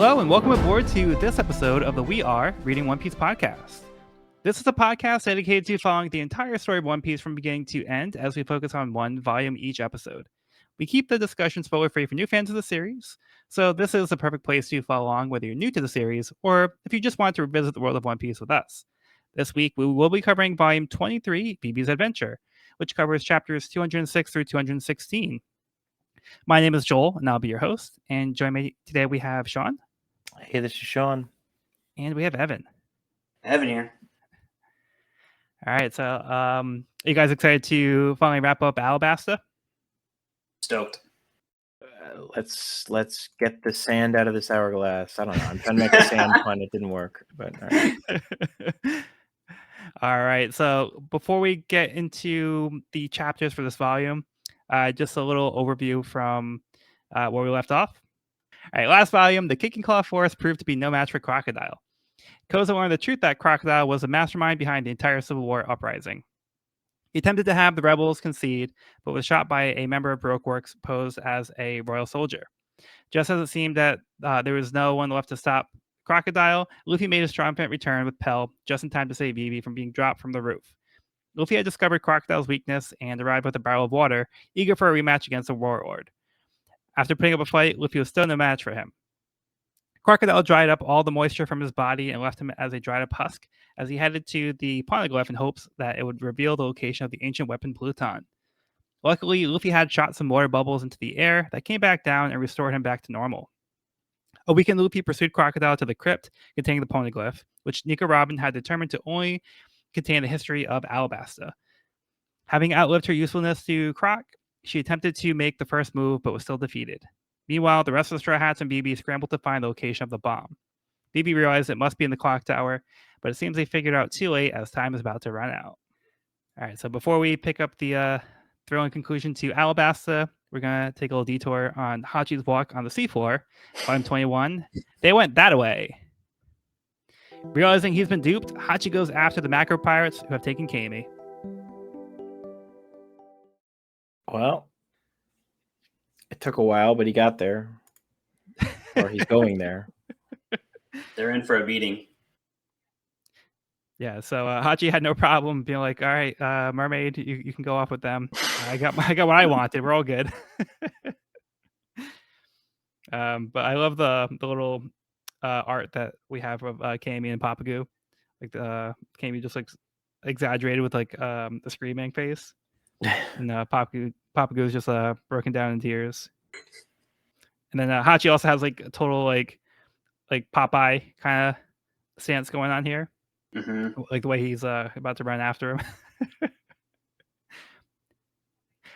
Hello and welcome aboard to this episode of the We Are Reading One Piece podcast. This is a podcast dedicated to following the entire story of One Piece from beginning to end as we focus on one volume each episode. We keep the discussion spoiler-free for new fans of the series, so this is the perfect place to follow along whether you're new to the series or if you just want to revisit the world of One Piece with us. This week, we will be covering Volume 23, Vivi's Adventure, which covers chapters 206 through 216. My name is Joel, and I'll be your host. And join me today, we have Sean. Hey, this is Sean. And we have Evan. Evan here. All right, so are you guys excited to finally wrap up Alabasta? Stoked. Let's get the sand out of this hourglass. I don't know. I'm trying to make a sand pun. It didn't work, but all right. All right. So before we get into the chapters for this volume, just a little overview from where we left off. All right, last volume, the Kicking Claw Force proved to be no match for Crocodile. Koza learned the truth that Crocodile was the mastermind behind the entire Civil War uprising. He attempted to have the rebels concede, but was shot by a member of Baroque Works posed as a royal soldier. Just as it seemed that there was no one left to stop Crocodile, Luffy made his triumphant return with Pell just in time to save Vivi from being dropped from the roof. Luffy had discovered Crocodile's weakness and arrived with a barrel of water, eager for a rematch against the Warlord. After putting up a fight, Luffy was still no match for him. Crocodile dried up all the moisture from his body and left him as a dried up husk as he headed to the Poneglyph in hopes that it would reveal the location of the ancient weapon Pluton. Luckily, Luffy had shot some water bubbles into the air that came back down and restored him back to normal. A weakened Luffy pursued Crocodile to the crypt containing the Poneglyph, which Nika Robin had determined to only contain the history of Alabasta. Having outlived her usefulness to Croc, she attempted to make the first move but was still defeated. Meanwhile, the rest of the Straw Hats and Vivi scrambled to find the location of the bomb. Vivi realized it must be in the clock tower, but it seems they figured out too late as time is about to run out. All right, so before we pick up the thrilling conclusion to Alabasta, we're going to take a little detour on Hachi's walk on the seafloor, volume 21. They went that way. Realizing he's been duped, Hachi goes after the macro pirates who have taken Kami. Well, it took a while, but he got there. Or he's going there. They're in for a beating. Yeah, so Hachi had no problem being like, all right, mermaid, you can go off with them. I got what I wanted. We're all good. But I love the little art that we have of Kami and Papagoo. Like the Kami just like exaggerated with like the screaming face. And Papagoo is just broken down in tears. And then Hachi also has like a total like Popeye kind of stance going on here. Mm-hmm. Like the way he's about to run after him.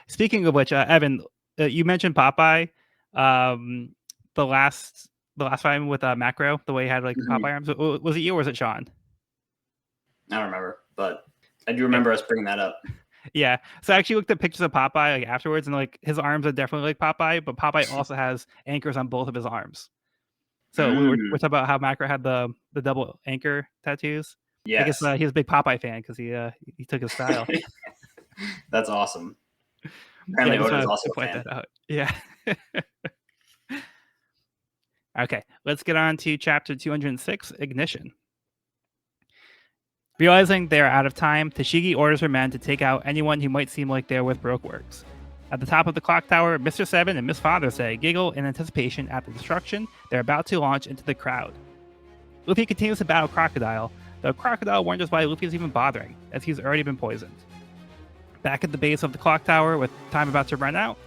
Speaking of which, Evan, you mentioned Popeye. The last time with Macro, the way he had like Popeye arms. Was it you or was it Sean? I don't remember, but I do remember us bringing that up. Yeah. So I actually looked at pictures of Popeye like afterwards, and like his arms are definitely like Popeye, but Popeye also has anchors on both of his arms. So we're talking about how Macro had the double anchor tattoos. Yes. I guess he's a big Popeye fan because he took his style. That's awesome. Apparently, Oda's also a fan. That out. Yeah. Okay, let's get on to chapter 206, Ignition. Realizing they are out of time, Tashigi orders her men to take out anyone who might seem like they're with Baroque Works. At the top of the clock tower, Mr. Seven and Miss Father's Day giggle in anticipation at the destruction they're about to launch into the crowd. Luffy continues to battle Crocodile, though Crocodile wonders why Luffy is even bothering, as he's already been poisoned. Back at the base of the clock tower, with time about to run out,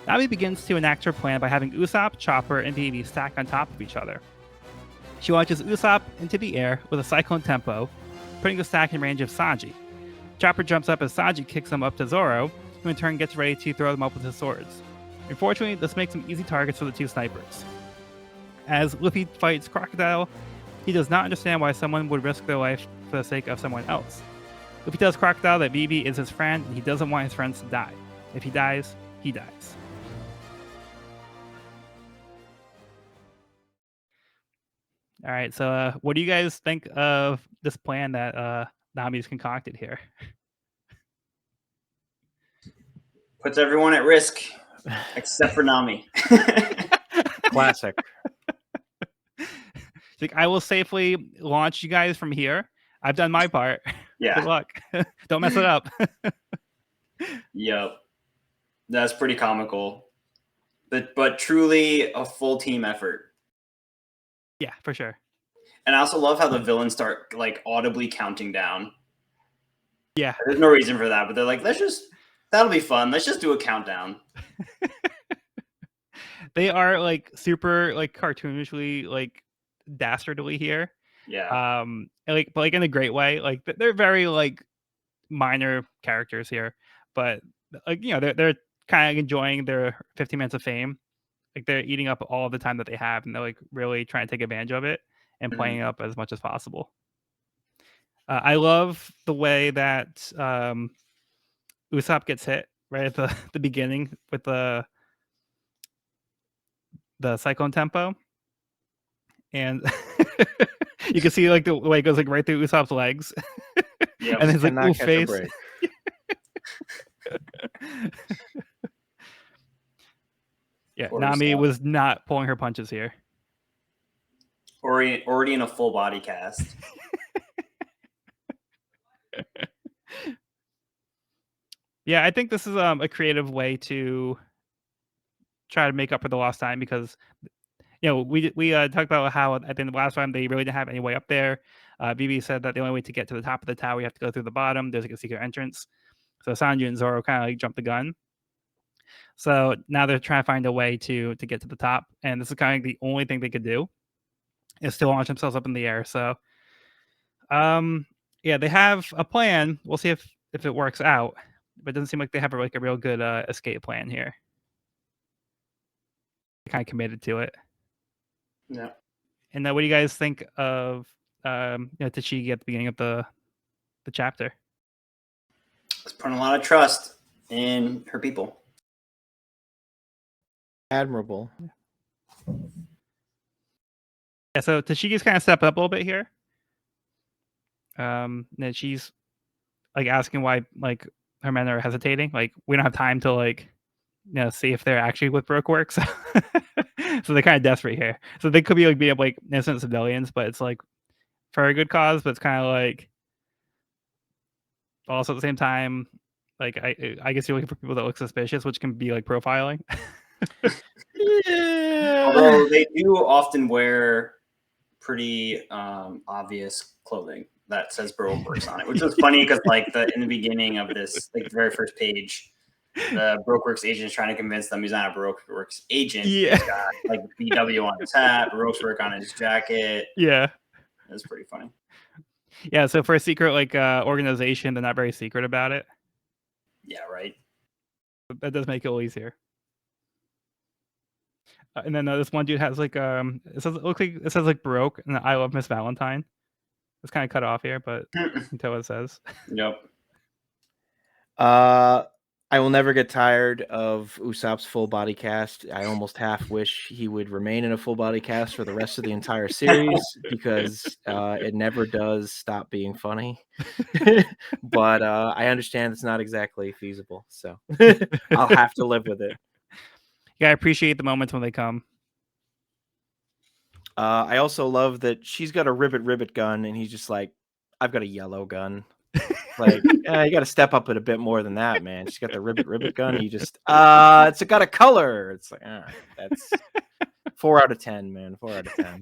Nami begins to enact her plan by having Usopp, Chopper, and Vivi stack on top of each other. She launches Usopp into the air with a cyclone tempo, putting the stack in range of Sanji. Chopper jumps up as Sanji kicks him up to Zoro, who in turn gets ready to throw them up with his swords. Unfortunately, this makes them easy targets for the two snipers. As Luffy fights Crocodile, he does not understand why someone would risk their life for the sake of someone else. Luffy tells Crocodile that Vivi is his friend and he doesn't want his friends to die. If he dies, he dies. All right, so what do you guys think of this plan that Nami's concocted here? Puts everyone at risk, except for Nami. Classic. Like, I will safely launch you guys from here. I've done my part. Yeah. Good luck. Don't mess it up. Yep. That's pretty comical. But truly a full team effort. Yeah, for sure. And I also love how the villains start like audibly counting down. Yeah. There's no reason for that, but they're like, that'll be fun. Let's just do a countdown. They are like super like cartoonishly like dastardly here. Yeah. Like but like in a great way. Like they're very like minor characters here, but like they're kind of enjoying their 15 minutes of fame. Like they're eating up all the time that they have, and they're like really trying to take advantage of it and playing up as much as possible. I love the way that Usopp gets hit right at the beginning with the cyclone tempo, and you can see like the way it goes like right through Usopp's legs. Yep. And it's like Cannot ooh, catch a face. break. Yeah, Poor Nami Usopp. was not pulling her punches here. Already in a full body cast. Yeah, I think this is a creative way to try to make up for the lost time, because we talked about how I think the last time they really didn't have any way up there. Vivi said that the only way to get to the top of the tower, you have to go through the bottom. There's like a secret entrance. So Sanji and Zoro kind of like jumped the gun. So now they're trying to find a way to get to the top, and this is kind of the only thing they could do is to launch themselves up in the air. So, yeah, they have a plan. We'll see if it works out, but it doesn't seem like they have a real good escape plan here. Kind of committed to it. Yeah. And what do you guys think of Tashigi at the beginning of the chapter? It's putting a lot of trust in her people. Admirable. Yeah, so Tashigi's kind of stepped up a little bit here. And she's like asking why like her men are hesitating. Like, we don't have time to like see if they're actually with Brokeworks. So they're kind of desperate here. So they could be like being like innocent civilians, but it's like for a good cause. But it's kind of like also at the same time, like I guess you're looking for people that look suspicious, which can be like profiling. Yeah. Although they do often wear pretty obvious clothing that says Brokeworks on it, which is funny because like in the beginning of this, like the very first page, the Brokeworks agent is trying to convince them he's not a Brokeworks agent. Yeah. He's got like BW on his hat, Brokeworks on his jacket. Yeah. It's pretty funny. Yeah, so for a secret like organization, they're not very secret about it. Yeah, right. That does make it a little easier. And then this one dude has like it says like Baroque and I love Miss Valentine. It's kind of cut off here, but you can tell what it says. Yep. I will never get tired of Usopp's full body cast. I almost half wish he would remain in a full body cast for the rest of the entire series because it never does stop being funny. But I understand it's not exactly feasible, so I'll have to live with it. Yeah, I appreciate the moments when they come. I also love that she's got a ribbit gun, and he's just like, I've got a yellow gun. Like, you got to step up it a bit more than that, man. She's got the ribbit gun. You just, it's got a color. It's like, that's 4 out of 10, man. 4 out of 10.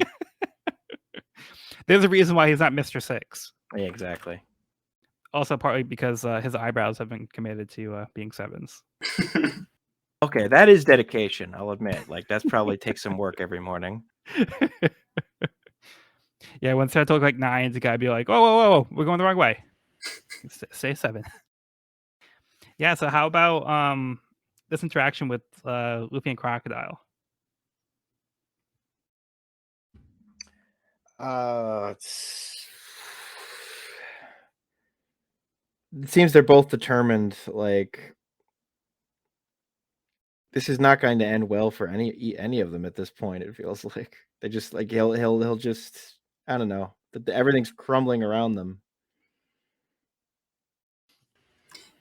There's a reason why he's not Mr. Six. Yeah, exactly. Also, partly because his eyebrows have been committed to being sevens. Okay, that is dedication, I'll admit. Like, that's probably takes some work every morning. Yeah, when it starts to look like nines, you gotta be like, whoa, we're going the wrong way. Say 7. Yeah, so how about this interaction with Luffy and Crocodile? It seems they're both determined. Like, this is not going to end well for any of them at this point. It feels like they just like he'll just, I don't know. Everything's crumbling around them.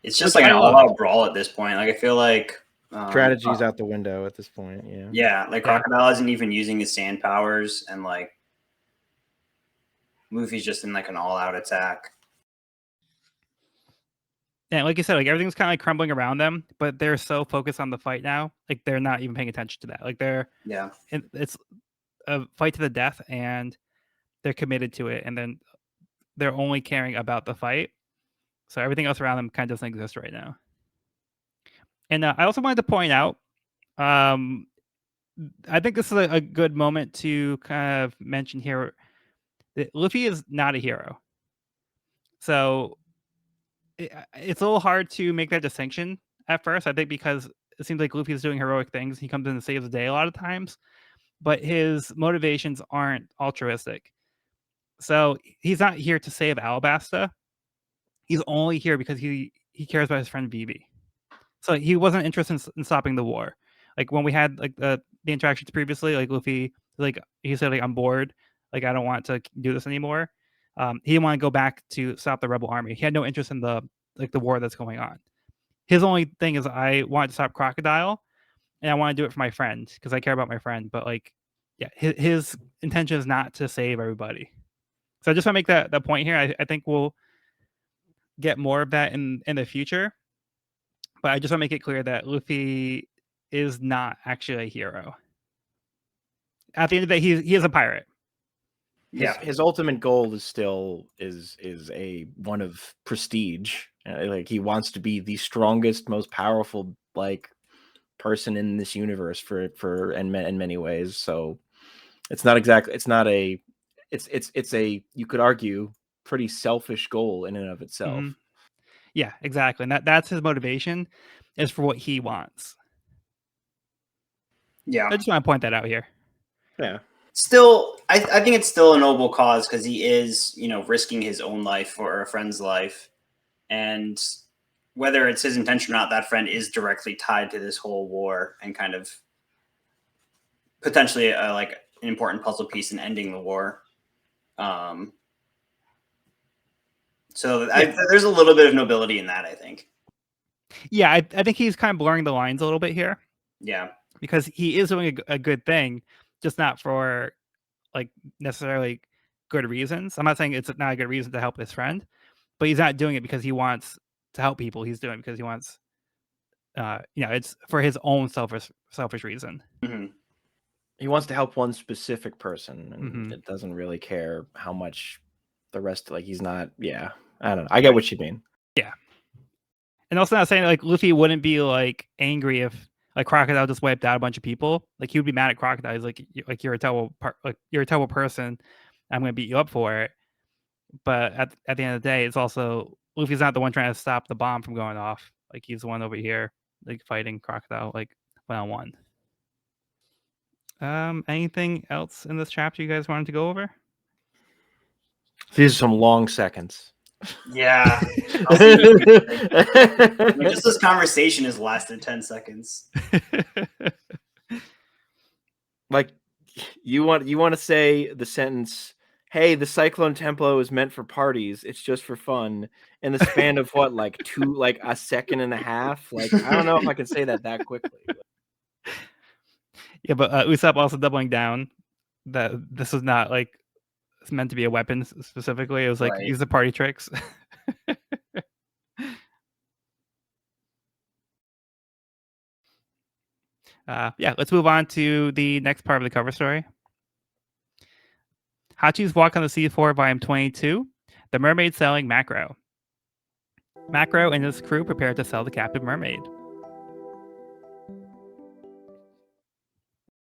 It's just like an all-out brawl at this point. Like I feel like strategy's out the window at this point. Yeah. Yeah, like Crocodile isn't even using his sand powers, and like Luffy's just in like an all-out attack. And like you said, like everything's kind of like crumbling around them, but they're so focused on the fight now, like they're not even paying attention to that. Like it's a fight to the death, and they're committed to it, and then they're only caring about the fight. So everything else around them kind of doesn't exist right now. And I also wanted to point out, I think this is a good moment to kind of mention here that Luffy is not a hero. So it's a little hard to make that distinction at first. I think because it seems like Luffy is doing heroic things. He comes in and saves the day a lot of times, but his motivations aren't altruistic. So he's not here to save Alabasta. He's only here because he cares about his friend Vivi. So he wasn't interested in stopping the war. Like when we had like the interactions previously, like Luffy, like he said, like I'm bored, like I don't want to do this anymore. He didn't want to go back to stop the rebel army. He had no interest in the war that's going on. His only thing is I want to stop Crocodile, and I want to do it for my friend because I care about my friend. But like, yeah, his intention is not to save everybody. So I just want to make that point here. I think we'll get more of that in the future. But I just want to make it clear that Luffy is not actually a hero. At the end of the day, he is a pirate. His ultimate goal is still is a one of prestige. Like he wants to be the strongest, most powerful like person in this universe for in many ways. So it's not a you could argue pretty selfish goal in and of itself. Mm-hmm. Yeah, exactly. And that's his motivation, is for what he wants. Yeah. I just want to point that out here. Yeah. Still, I think it's still a noble cause because he is, risking his own life for a friend's life. And whether it's his intention or not, that friend is directly tied to this whole war and kind of potentially like an important puzzle piece in ending the war. So there's a little bit of nobility in that, I think. Yeah, I think he's kind of blurring the lines a little bit here. Yeah. Because he is doing a good thing, just not for like necessarily good reasons. I'm not saying it's not a good reason to help his friend, but he's not doing it because he wants to help people. He's doing it because he wants, it's for his own selfish reason. Mm-hmm. He wants to help one specific person, and it doesn't really care how much the rest. Like he's not. Yeah, I don't know. I get what you mean. Yeah, and also not saying like Luffy wouldn't be like angry if like Crocodile just wiped out a bunch of people. Like he would be mad at Crocodile. He's like you're a terrible person. I'm gonna beat you up for it. But at the end of the day, it's also Luffy's not the one trying to stop the bomb from going off. Like he's the one over here, like fighting Crocodile, like 1-on-1. Anything else in this chapter you guys wanted to go over? These are some long seconds. Yeah. Just this conversation has lasted 10 seconds. Like you want to say the sentence, hey, the Cyclone Templo is meant for parties, it's just for fun, in the span of what, like a second and a half? Like I don't know if I can say that quickly. Yeah, but Usopp also doubling down that this is not like it's meant to be a weapon specifically. It was like use the party tricks. Let's move on to the next part of the cover story. Hachi's Walk on the Sea 4, Volume 22. The Mermaid Selling Macro. Macro and his crew prepare to sell the captive mermaid.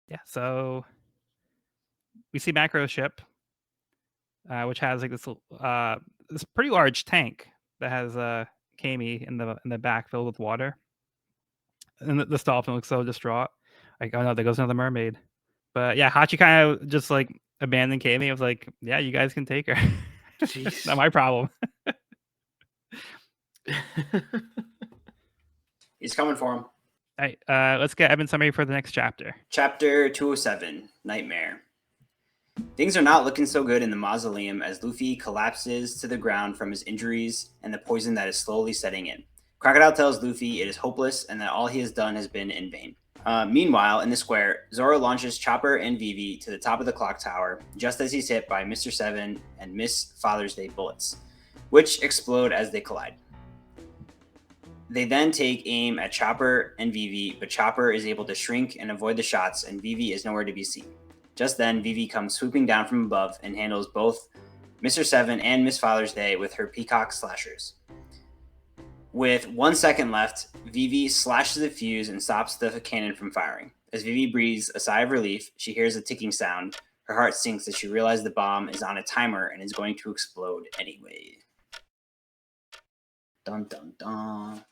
Yeah, so we see Macro's ship, which has like this pretty large tank that has Kami in the back filled with water. And the dolphin looks so distraught. Like, oh no, there goes another mermaid. But yeah, Hachi kind of just like abandoned Kami. I was like, yeah, you guys can take her. Jeez. Not my problem. He's coming for him. All right, let's get Evan's summary for the next chapter. Chapter 207, Nightmare. Things are not looking so good in the mausoleum as Luffy collapses to the ground from his injuries and the poison that is slowly setting in. Crocodile tells Luffy it is hopeless and that all he has done has been in vain. Meanwhile, in the square, Zoro launches Chopper and Vivi to the top of the clock tower just as he's hit by Mr. Seven and Miss Father's Day bullets, which explode as they collide. They then take aim at Chopper and Vivi, but Chopper is able to shrink and avoid the shots, and Vivi is nowhere to be seen. Just then, Vivi comes swooping down from above and handles both Mr. Seven and Miss Father's Day with her peacock slashers. With 1 second left, Vivi slashes the fuse and stops the cannon from firing. As Vivi breathes a sigh of relief, she hears a ticking sound. Her heart sinks as she realizes the bomb is on a timer and is going to explode anyway. Dun dun dun.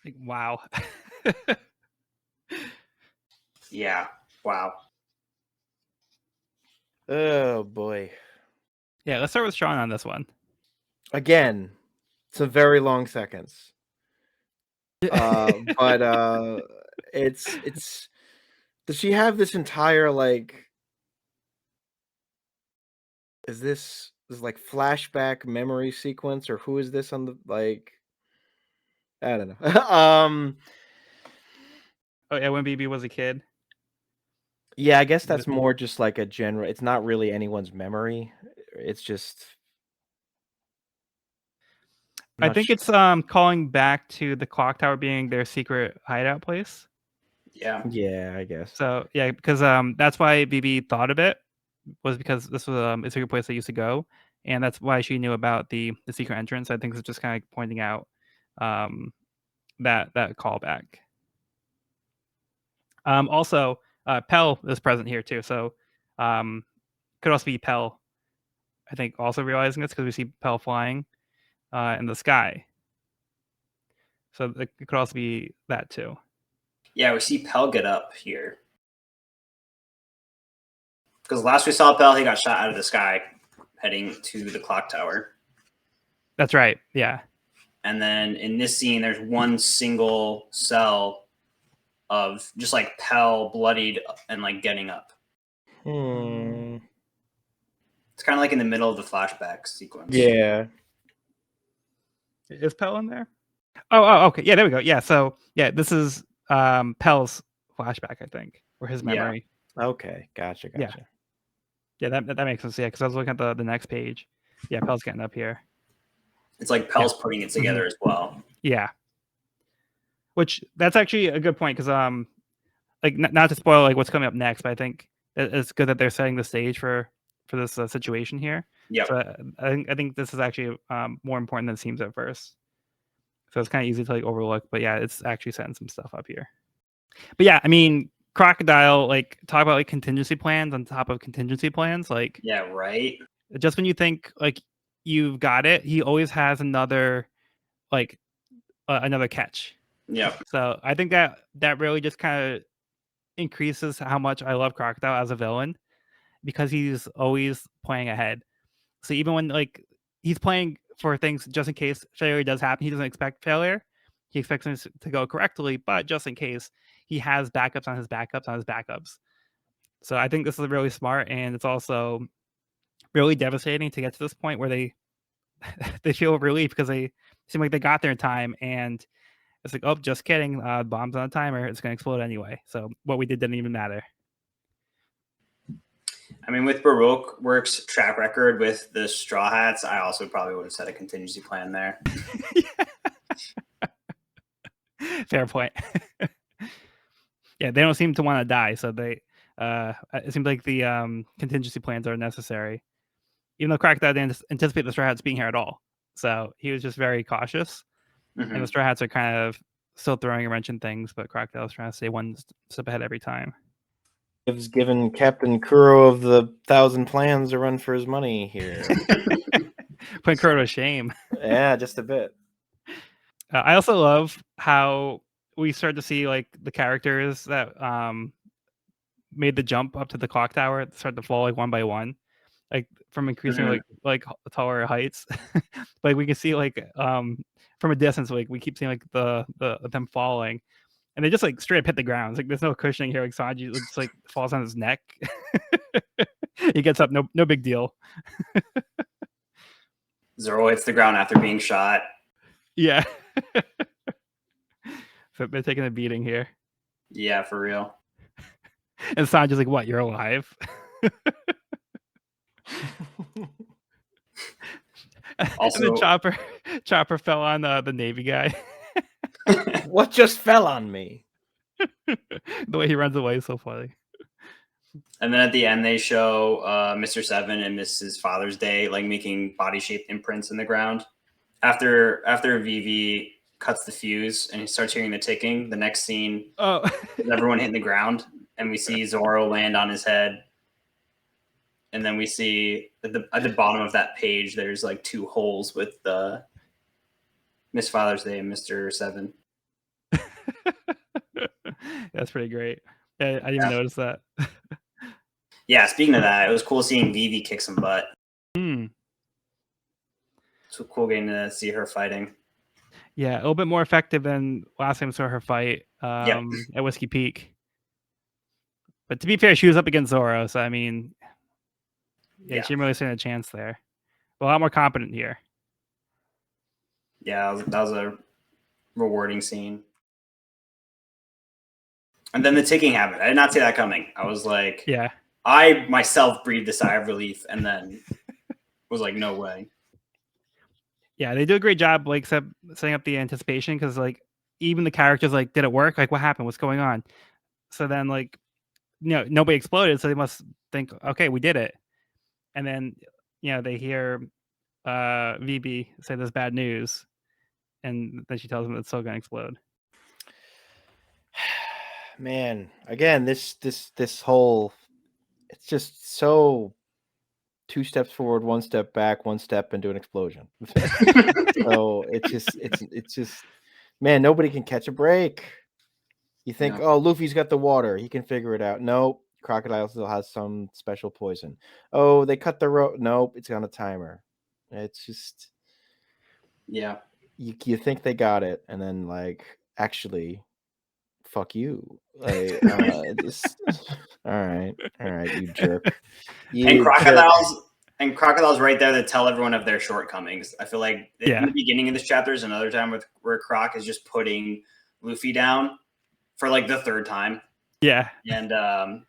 Like, wow. Yeah, wow. Oh boy. Yeah, let's start with Sean on this one. Again, some very long seconds. But it's does she have this entire like is this like flashback memory sequence, or who is this on the like I don't know. Oh yeah, when BB was a kid. Yeah, I guess that's more just like a general, it's not really anyone's memory. It's just I think it's calling back to the clock tower being their secret hideout place. Yeah. Yeah, I guess. So yeah, because that's why BB thought of it, was because this was a secret place they used to go, and that's why she knew about the secret entrance. I think it's just kind of pointing out that callback. Also, Pell is present here too, so could also be Pell. I think also realizing this because we see Pell flying in the sky, so it could also be that too. Yeah, we see Pell get up here. Because last we saw Pell, he got shot out of the sky heading to the clock tower. That's right, yeah. And then in this scene, there's one single cell of just like Pell bloodied and like getting up. It's kind of like in the middle of the flashback sequence. Yeah. Is Pell in there? Oh, okay. Yeah, there we go. Yeah, so yeah, this is Pell's flashback, I think, or his memory. Yeah. Okay, gotcha. Yeah, that makes sense. Yeah, because I was looking at the next page. Yeah, Pell's getting up here. It's like Pell's putting it together as well. Yeah, which that's actually a good point because like not to spoil like what's coming up next, but I think it's good that they're setting the stage for this situation here. Yeah. So I think this is actually more important than it seems at first. So it's kind of easy to like overlook, but yeah, it's actually setting some stuff up here. But yeah, I mean, Crocodile, like, talk about like contingency plans on top of contingency plans, like, yeah, right. Just when you think like you've got it, he always has another like another catch. Yeah. So I think that really just kind of increases how much I love Crocodile as a villain, because he's always playing ahead. So even when like he's playing for things just in case failure does happen, he doesn't expect failure. He expects things to go correctly, but just in case, he has backups on his backups on his backups. So I think this is really smart, and it's also really devastating to get to this point where they feel relief because they seem like they got there in time, and it's like, oh, just kidding, bomb's on a timer, it's going to explode anyway. So what we did didn't even matter. I mean, with Baroque Works' track record with the Straw Hats, I also probably would have set a contingency plan there. Fair point. Yeah, they don't seem to want to die, so they it seems like the contingency plans are necessary. Even though Crocodile didn't anticipate the Straw Hats being here at all. So he was just very cautious. And the Straw Hats are kind of still throwing a wrench in things, but Crocodile's trying to stay one step ahead every time. It's given Captain Kuro of the 1,000 Plans a run for his money here. Putting Kuro to shame. Yeah, just a bit. I also love how we start to see like the characters that made the jump up to the clock tower start to fall like one by one, like from increasing like taller heights. Like we can see like from a distance, like we keep seeing like the them falling, and they just like straight up hit the ground. It's like there's no cushioning here. Like Sanji just like falls on his neck. He gets up, no big deal. Zoro hits the ground after being shot. Yeah. So they're taking a beating here. Yeah, for real. And Sanji's like, "What? You're alive?" And then Also, Chopper fell on the Navy guy. What just fell on me? The way he runs away is so funny. and then at the end they show Mr. Seven and Mrs. Father's Day like making body shaped imprints in the ground. After Vivi cuts the fuse and he starts hearing the ticking, the next scene Oh, is everyone hitting the ground, and we see Zoro land on his head. And then we see at the bottom of that page, there's like 2 holes with the Miss Father's Day and Mr. Seven. that's pretty great. I didn't even notice that. Yeah, speaking of that, it was cool seeing Vivi kick some butt. Hmm. It's cool getting to see her fighting. Yeah, a little bit more effective than last time we saw her fight at Whiskey Peak. But to be fair, she was up against Zoro, so I mean, she didn't really stand a chance there. But a lot more competent here. Yeah, that was a rewarding scene. And then the ticking happened. I did not see that coming. I was like, Yeah. I myself breathed a sigh of relief and then was like, no way. Yeah, they do a great job, like setting up the anticipation because, like, even the characters like, did it work? Like, what happened? What's going on? So then, like, nobody exploded, so they must think, okay, we did it. And then, they hear VB say there's bad news, and then she tells them it's still gonna explode. Man, again, this whole, it's just so 2 steps forward, 1 step back, 1 step into an explosion. So it's just, man, nobody can catch a break. You think, oh, Luffy's got the water, he can figure it out. Nope, Crocodile still has some special poison. Oh, they cut the rope. Nope, it's on a timer. It's just, yeah. You think they got it, and then like, actually, fuck you. Like, just all right, you jerk. And Crocodile's right there to tell everyone of their shortcomings. I feel like in the beginning of this chapter is another time where Croc is just putting Luffy down for like the 3rd time. Yeah. And and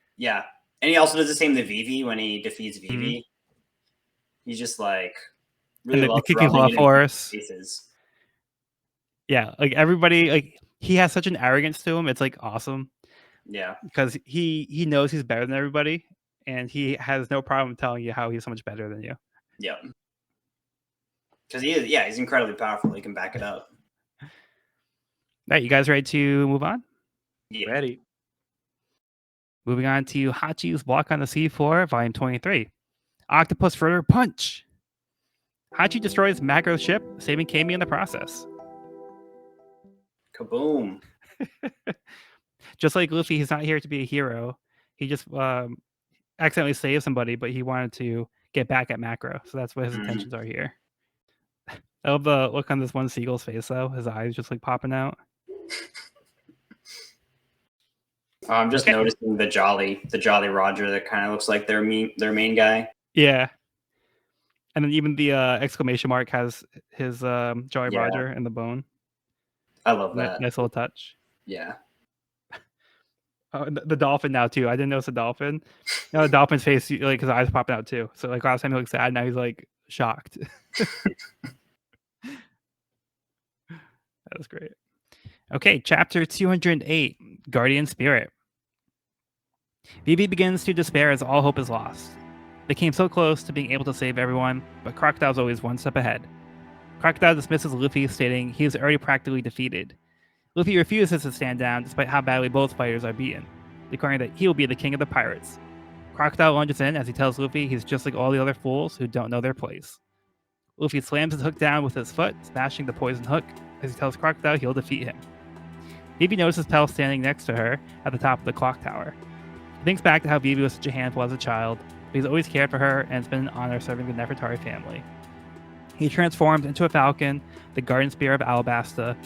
he also does the same to Vivi when he defeats Vivi. Mm-hmm. He's just like really and the loves kicking claw force. Yeah, like everybody, like he has such an arrogance to him. It's like awesome. Yeah, because he knows he's better than everybody, and he has no problem telling you how he's so much better than you. Yeah, because he is. Yeah, he's incredibly powerful. He can back it up. All right, you guys ready to move on? Yeah. Ready. Moving on to Hachi's Walk on the Seafloor, Volume 23. Octopus Further Punch. Hachi destroys Macro's ship, saving Kami in the process. Kaboom. Just like Luffy, he's not here to be a hero. He just accidentally saved somebody, but he wanted to get back at Macro. So that's what his intentions are here. I love the look on this one seagull's face, though. His eyes just like popping out. I'm just noticing the Jolly Roger that kind of looks like their main guy. Yeah. And then even the exclamation mark has his Jolly Roger in the bone. I love that. Nice little touch. Yeah. Oh, the dolphin now too. I didn't notice the dolphin. The dolphin's face, like his eyes popping out too. So like last time he looked sad, now he's like shocked. That was great. Okay, chapter 208, Guardian Spirit. Vivi begins to despair as all hope is lost. They came so close to being able to save everyone, but Crocodile's always 1 step ahead. Crocodile dismisses Luffy, stating he is already practically defeated. Luffy refuses to stand down despite how badly both fighters are beaten, declaring that he will be the king of the pirates. Crocodile lunges in as he tells Luffy he's just like all the other fools who don't know their place. Luffy slams his hook down with his foot, smashing the poison hook, as he tells Crocodile he'll defeat him. Vivi notices Pell standing next to her at the top of the clock tower. He thinks back to how Vivi was such a handful as a child, but he's always cared for her and it's been an honor serving the Nefertari family. He transforms into a falcon, the Guardian Spirit of Alabasta,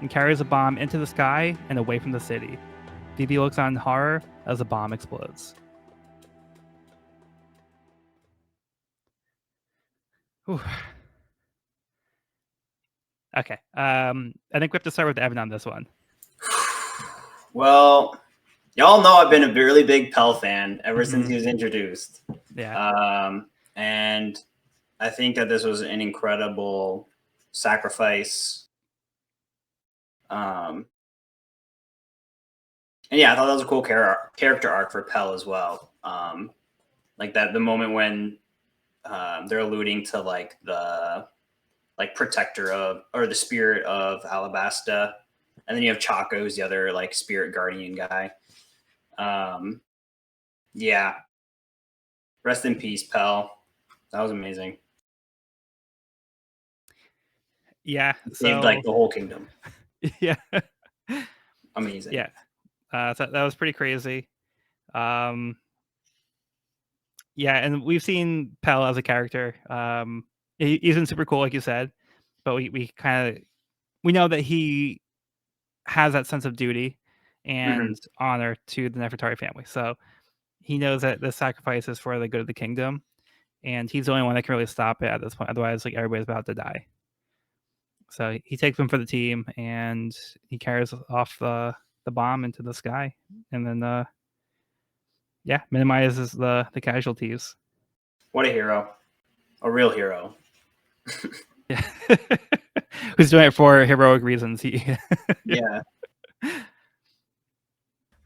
and carries a bomb into the sky and away from the city. Vivi looks on in horror as the bomb explodes. Whew. Okay. I think we have to start with Evan on this one. Well, y'all know I've been a really big Pell fan ever since he was introduced. Yeah. And I think that this was an incredible sacrifice. And yeah, I thought that was a cool character arc for Pell as well. Like that, the moment when they're alluding to like the protector of, or the spirit of Alabasta, and then you have Chaco, who's the other like spirit guardian guy. Yeah, rest in peace, Pell. That was amazing. Yeah, Saved like the whole kingdom. Yeah. Amazing. Yeah. That was pretty crazy. Yeah, and we've seen Pell as a character. He's been super cool, like you said, but we know that he has that sense of duty and honor to the Nefertari family. So he knows that the sacrifice is for the good of the kingdom, and he's the only one that can really stop it at this point. Otherwise, like everybody's about to die. So he takes them for the team, and he carries off the bomb into the sky, and then minimizes the casualties. What a hero, a real hero. Yeah. Who's doing it for heroic reasons? Yeah.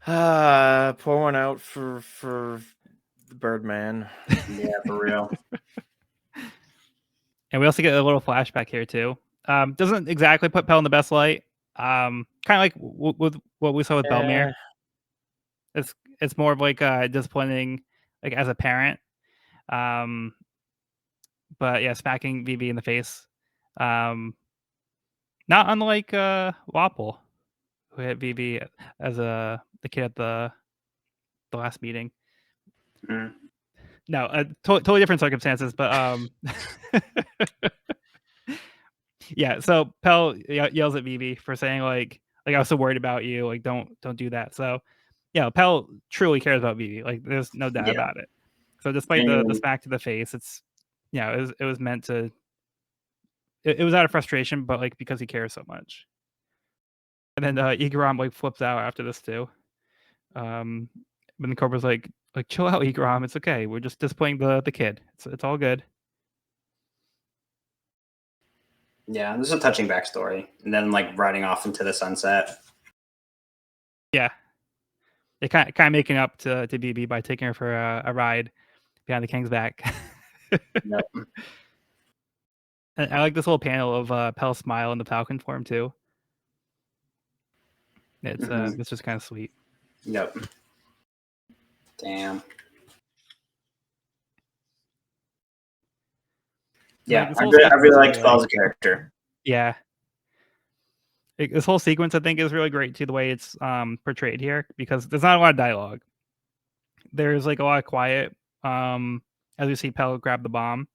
Pour one out for the Birdman. Yeah, for real. And we also get a little flashback here too. Doesn't exactly put Pell in the best light. Kind of like with what we saw with Belmere. It's more of like disciplining, like as a parent. But yeah, smacking Vivi in the face. Not unlike Wapple, who hit Vivi as the kid at the last meeting. No, totally different circumstances, but yeah. So Pell yells at Vivi for saying like I was so worried about you, like don't do that. So yeah, Pell truly cares about Vivi. Like there's no doubt about it. So despite the smack to the face, it's it was meant to. It was out of frustration, but like because he cares so much. And then Igaram like flips out after this too. But then Cobra's like chill out, Igaram. It's okay. We're just displaying the kid. It's all good. Yeah, this is a touching backstory, and then like riding off into the sunset. Yeah, they kind of making up to BB by taking her for a ride behind the king's back. Yep. And I like this whole panel of Pell's smile in the falcon form too. It's just kind of sweet. Yep. Damn. Yeah, Like, I really liked Pell as a character. Yeah. This whole sequence, I think, is really great too, the way it's portrayed here, because there's not a lot of dialogue. There's like a lot of quiet as we see Pell grab the bomb.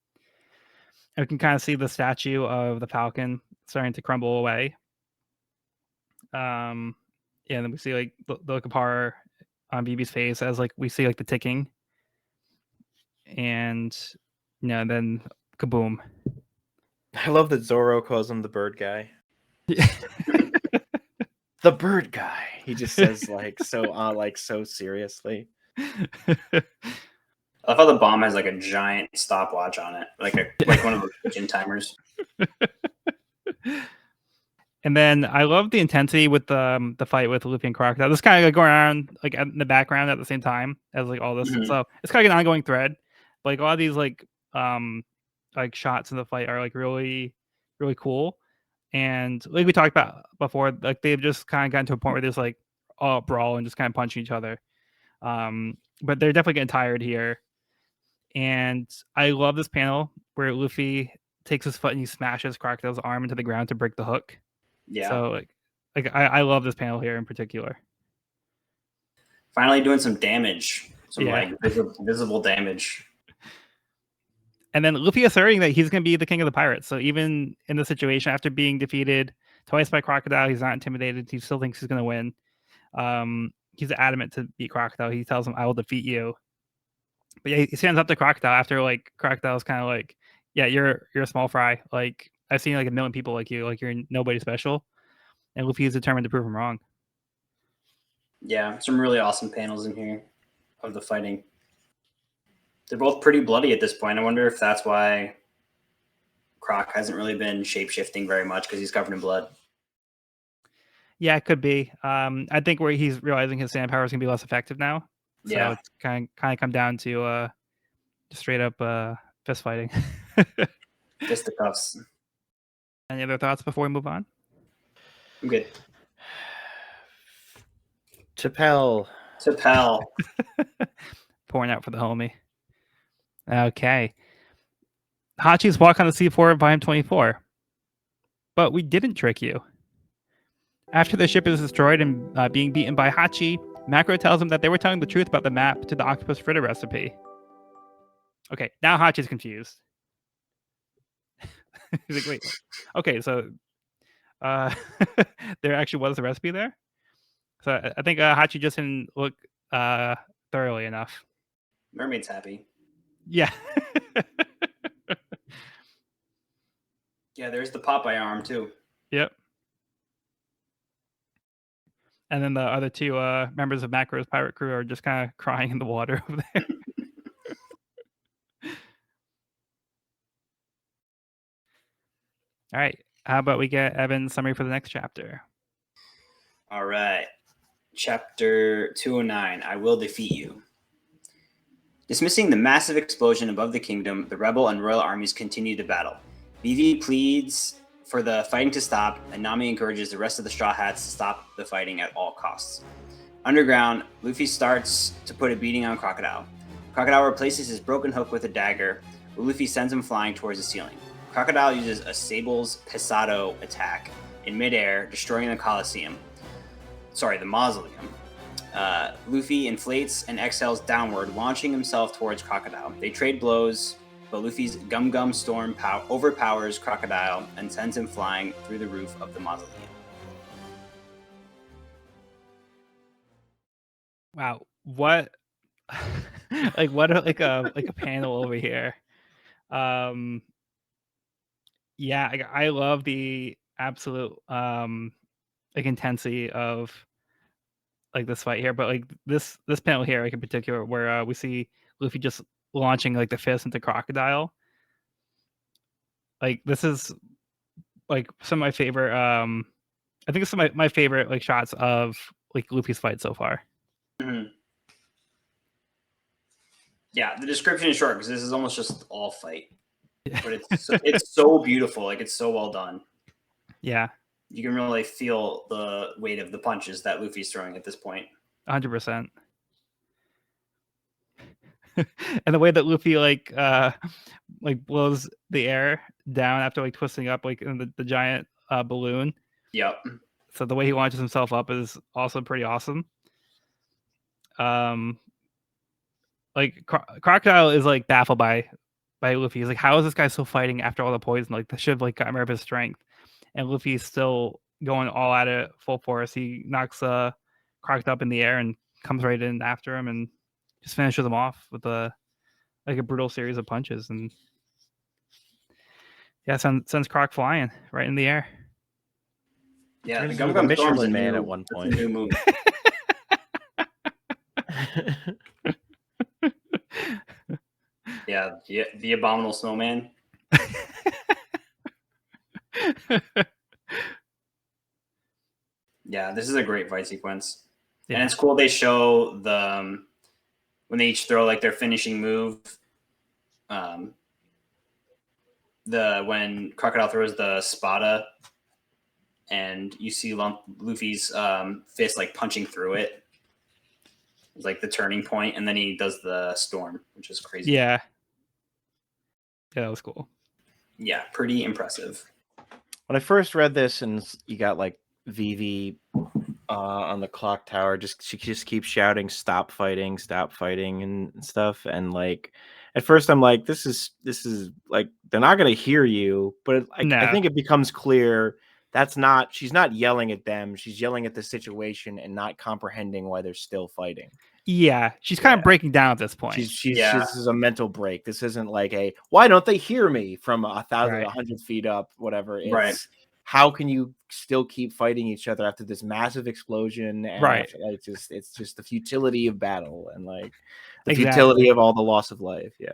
And we can kind of see the statue of the falcon starting to crumble away. Yeah, and then we see like the look of horror on BB's face as like we see like the ticking. And then kaboom. I love that Zorro calls him the bird guy. The bird guy. He just says like so seriously. I thought the bomb has like a giant stopwatch on it, like one of those kitchen timers. And then I love the intensity with the fight with Luffy and Crocodile. This kind of like going around like in the background at the same time as like all this. So it's kind of an ongoing thread. But like a lot of these like shots in the fight are like really, really cool. And like we talked about before, like they've just kind of gotten to a point where there's like all brawl and just kind of punching each other. But they're definitely getting tired here. And I love this panel where Luffy takes his foot and he smashes Crocodile's arm into the ground to break the hook. Yeah. So like I love this panel here in particular. Finally doing some damage, like visible damage. And then Luffy asserting that he's going to be the king of the pirates. So even in the situation after being defeated twice by Crocodile, he's not intimidated. He still thinks he's going to win. He's adamant to beat Crocodile. He tells him, "I will defeat you." But yeah, he stands up to Crocodile after like Crocodile's kind of like, "Yeah, you're a small fry. Like I've seen like a million people like you. Like you're nobody special." And Luffy is determined to prove him wrong. Yeah, some really awesome panels in here of the fighting. They're both pretty bloody at this point. I wonder if that's why Croc hasn't really been shape-shifting very much, because he's covered in blood. Yeah, it could be. I think where he's realizing his sand power is gonna be less effective now. So Yeah. it's kind of come down to just straight up fist fighting. Fisticuffs. Any other thoughts before we move on? I'm good. Chappelle. Pouring out for the homie. Okay. Hachi's Walk on the Sea4, Volume 24. But we didn't trick you. After the ship is destroyed and being beaten by Hachi, Macro tells him that they were telling the truth about the map to the octopus fritter recipe. Okay, now Hachi's confused. He's like, wait, okay, so there actually was a recipe there? So I think Hachi just didn't look thoroughly enough. Mermaid's happy. Yeah. Yeah, there's the Popeye arm too. Yep. And then the other two members of Macro's pirate crew are just kind of crying in the water over there. All right. How about we get Evan's summary for the next chapter? All right. Chapter 209, I Will Defeat You. Dismissing the massive explosion above the kingdom, the rebel and royal armies continue to battle. Vivi pleads for the fighting to stop, and Nami encourages the rest of the Straw Hats to stop the fighting at all costs. Underground, Luffy starts to put a beating on Crocodile. Crocodile replaces his broken hook with a dagger, but Luffy sends him flying towards the ceiling. Crocodile uses a Sable's Pesado attack in midair, destroying the mausoleum. Luffy inflates and exhales downward, launching himself towards Crocodile. They trade blows, but Luffy's Gum Gum Storm overpowers Crocodile and sends him flying through the roof of the mausoleum. Wow, what what a panel over here. Yeah, I love the absolute intensity of this fight here, but this panel here in particular where we see Luffy just launching the fist into Crocodile. This is some of my favorite I think it's some of my favorite shots of Luffy's fight so far. Mm-hmm. Yeah, the description is short because this is almost just all fight, but it's so beautiful. It's so well done. Yeah, you can really feel the weight of the punches that Luffy's throwing at this point. 100%. And the way that Luffy blows the air down after twisting up in the giant balloon. Yep. So the way he launches himself up is also pretty awesome. Crocodile is baffled by Luffy. He's like, how is this guy still fighting after all the poison? That should have gotten rid of his strength. And Luffy's still going all at it, full force. He knocks Crocodile up in the air and comes right in after him and just finishes him off with a brutal series of punches. And yeah, sends Croc flying right in the air. Yeah, the Gum Gum Michelin Man at one point. New move. Yeah, the Abominable Snowman. Yeah, this is a great fight sequence. Yeah. And it's cool they show the when they each throw their finishing move. When Crocodile throws the Spada, and you see Luffy's fist punching through it. It's the turning point, and then he does the storm, which is crazy. Yeah. Yeah, that was cool. Yeah, pretty impressive. When I first read this, and you got Vivi on the clock tower, she just keeps shouting, stop fighting and stuff. And at first I'm like, this is they're not gonna hear you, but I think it becomes clear she's not yelling at them, she's yelling at the situation and not comprehending why they're still fighting. Yeah, she's kind of breaking down at this point. This is a mental break. This isn't why don't they hear me from 1,000, 100 feet up, whatever. It's how can you still keep fighting each other after this massive explosion and Right. after, like, it's just the futility of battle and like the Exactly. futility of all the loss of life. Yeah.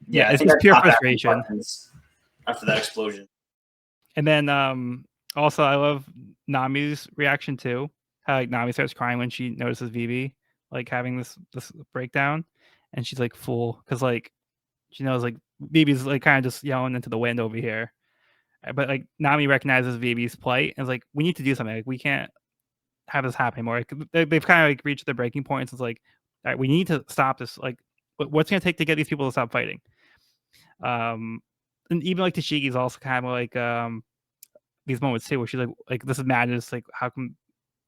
Yeah, I it's think just I pure stopped asking frustration. questions after that explosion. And then also I love Nami's reaction too. How like Nami starts crying when she notices Vivi like having this breakdown, and she's like fool because like she knows like Vivi's like kind of just yelling into the wind over here. But like Nami recognizes Vivi's plight and is like, we need to do something. Like we can't have this happen anymore. Like, they've kind of like reached the breaking point. So it's like, all right, we need to stop this. Like, what's gonna take to get these people to stop fighting? And even like Tashiki's also kind of like these moments too, where she's like this is madness. Like, how come?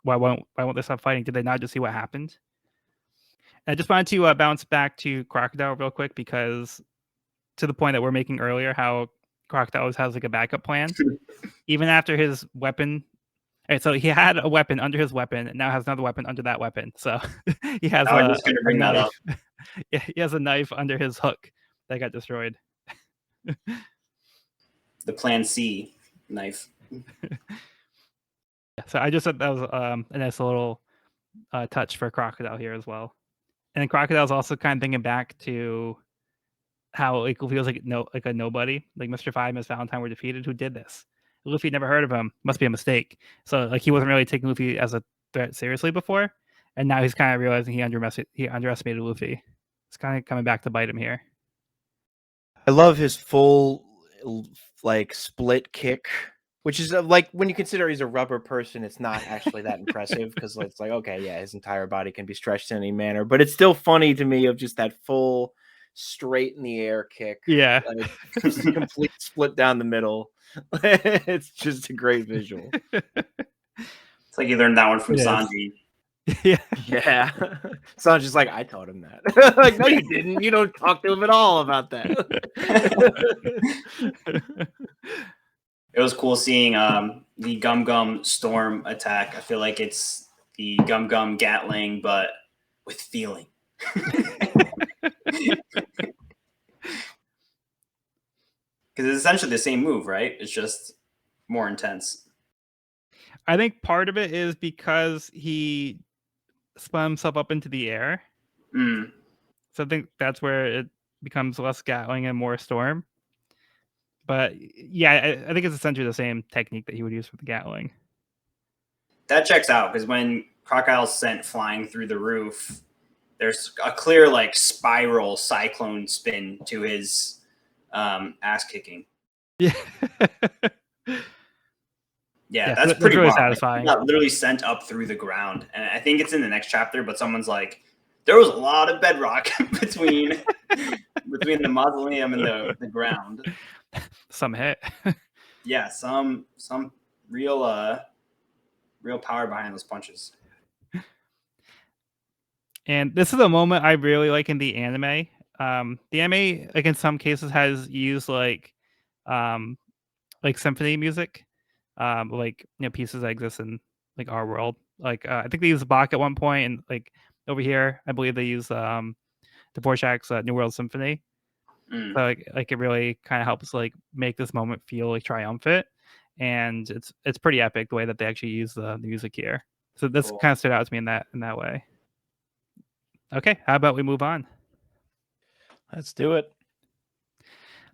Why won't they stop fighting? Did they not just see what happened? And I just wanted to bounce back to Crocodile real quick because to the point that we're making earlier, how Crocodile always has like a backup plan, even after his weapon. Right, so he had a weapon under his weapon, and now has another weapon under that weapon. So he has I was just gonna bring that knife. up. Yeah, he has a knife under his hook that got destroyed. The Plan C knife. So I just thought that was a nice little touch for Crocodile here as well. And then Crocodile's also kind of thinking back to how like Luffy was like a nobody. Like Mr. Five and Miss Valentine were defeated. Who did this? Luffy never heard of him. Must be a mistake. So like he wasn't really taking Luffy as a threat seriously before, and now he's kind of realizing he underestimated Luffy. It's kind of coming back to bite him here. I love his full like split kick, which is like when you consider he's a rubber person, it's not actually that impressive because it's like, okay, yeah, his entire body can be stretched in any manner, but it's still funny to me of just that full straight in the air kick. Yeah. Like just a complete split down the middle. It's just a great visual. It's like you learned that one from It is. Sanji. Yeah. Yeah. Sanji's like, I taught him that. Like, no, you didn't. You don't talk to him at all about that. It was cool seeing the Gum Gum Storm attack. I feel like it's the Gum Gum Gatling, but with feeling. Because it's essentially the same move, right? It's just more intense. I think part of it is because he spun himself up into the air. Mm. So I think that's where it becomes less Gatling and more Storm. But yeah, I think it's essentially the same technique that he would use for the Gatling. That checks out because when Crocodile's sent flying through the roof, there's a clear like spiral cyclone spin to his ass kicking. Yeah. Yeah, that's pretty really wild. satisfying. Like, he got literally sent up through the ground, and I think it's in the next chapter. But someone's like, there was a lot of bedrock between the mausoleum and the ground. Some hit. Yeah, some real power behind those punches. And this is a moment I really like in the anime. The anime, like in some cases, has used like symphony music, like pieces that exist in like our world. Like I think they use Bach at one point, and like over here, I believe they use Dvorak's New World Symphony. Mm. So like it really kind of helps like make this moment feel like triumphant, and it's pretty epic the way that they actually use the music here. So this Cool. kind of stood out to me in that way. Okay, how about we move on? Let's do it.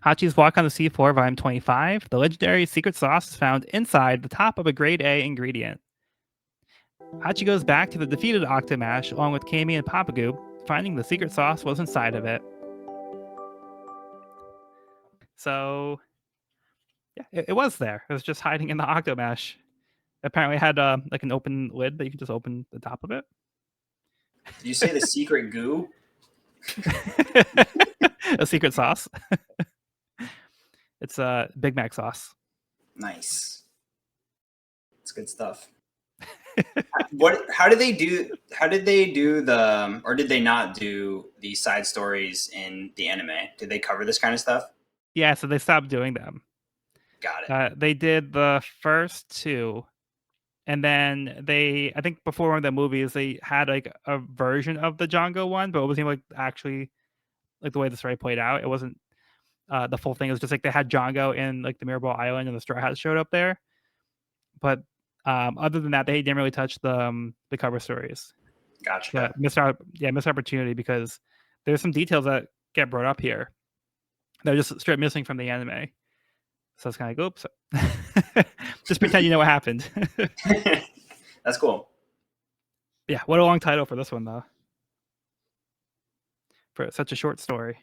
Hachi's Walk on the Seafloor, Volume 25. The legendary secret sauce is found inside the top of a grade A ingredient. Hachi goes back to the defeated Octomash along with Kami and Papagoo, finding the secret sauce was inside of it. So, yeah, it was there. It was just hiding in the Octomash. Apparently, it had like an open lid that you could just open the top of it. Did you say the secret goo? A secret sauce. It's a Big Mac sauce. Nice. It's good stuff. How did they do the, or did they not do the side stories in the anime? Did they cover this kind of stuff? Yeah, so they stopped doing them. Got it. They did the first two, and then I think before one of the movies, they had like a version of the Django one, but it wasn't like actually like the way the story played out. It wasn't the full thing. It was just like they had Django in like the Mirrorball Island, and the Straw Hats showed up there. But other than that, they didn't really touch the cover stories. Gotcha. But missed opportunity because there's some details that get brought up here. They're just straight missing from the anime. So it's kind of like, oops. Just pretend you know what happened. That's cool. Yeah, what a long title for this one, though. For such a short story.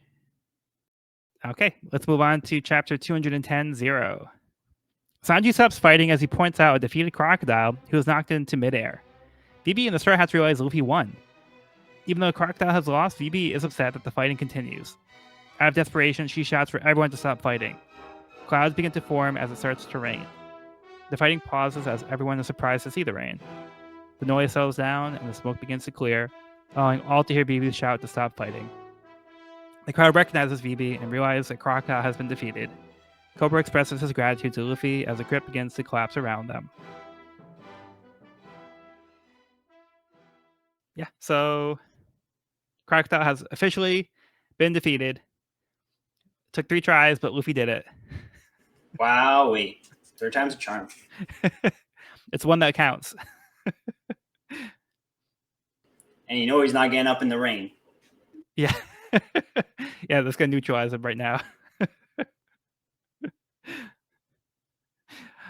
Okay, let's move on to chapter 210, Zero. Sanji stops fighting as he points out a defeated crocodile who was knocked into midair. Vivi and the Straw Hats realize Luffy won. Even though the crocodile has lost, Vivi is upset that the fighting continues. Out of desperation, she shouts for everyone to stop fighting. Clouds begin to form as it starts to rain. The fighting pauses as everyone is surprised to see the rain. The noise settles down and the smoke begins to clear, allowing all to hear Vivi shout to stop fighting. The crowd recognizes Vivi and realizes that Crocodile has been defeated. Cobra expresses his gratitude to Luffy as the crypt begins to collapse around them. Yeah, so Crocodile has officially been defeated. Took 3 tries, but Luffy did it. Wow, wait. 3 times a charm. It's one that counts. And you know he's not getting up in the rain. Yeah. Yeah, that's going to neutralize him right now.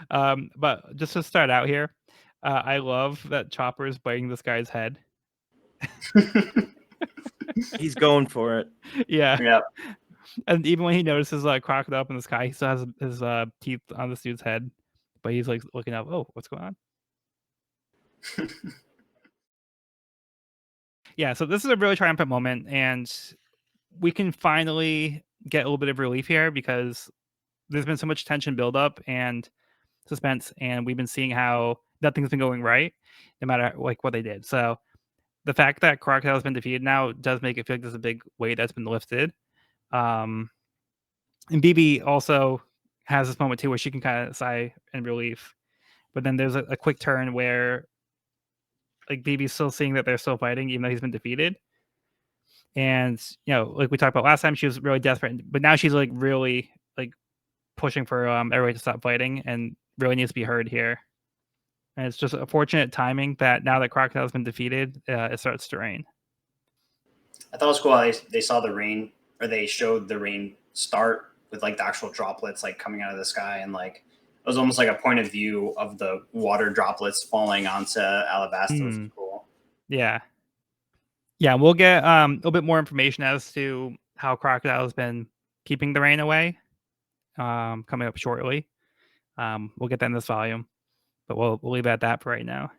But just to start out here, I love that Chopper is biting this guy's head. He's going for it. Yeah. Yeah. And even when he notices crocodile up in the sky, he still has his teeth on this dude's head. But he's like looking up, oh, what's going on? Yeah, so this is a really triumphant moment, and we can finally get a little bit of relief here because there's been so much tension buildup and suspense, and we've been seeing how nothing's been going right, no matter like what they did. So the fact that Crocodile has been defeated now does make it feel like there's a big weight that's been lifted. And Vivi also has this moment too where she can kind of sigh in relief, but then there's a quick turn where like Vivi's still seeing that they're still fighting even though he's been defeated. And like we talked about last time, she was really desperate, but now she's like really like pushing for everybody to stop fighting and really needs to be heard here. And it's just a fortunate timing that now that Crocodile's been defeated, it starts to rain. I thought it was cool how they saw the rain, or they showed the rain start with like the actual droplets like coming out of the sky, and like it was almost like a point of view of the water droplets falling onto Alabasta, which was cool. Yeah. Yeah, we'll get a little bit more information as to how Crocodile has been keeping the rain away coming up shortly. We'll get that in this volume, but we'll leave it at that for right now.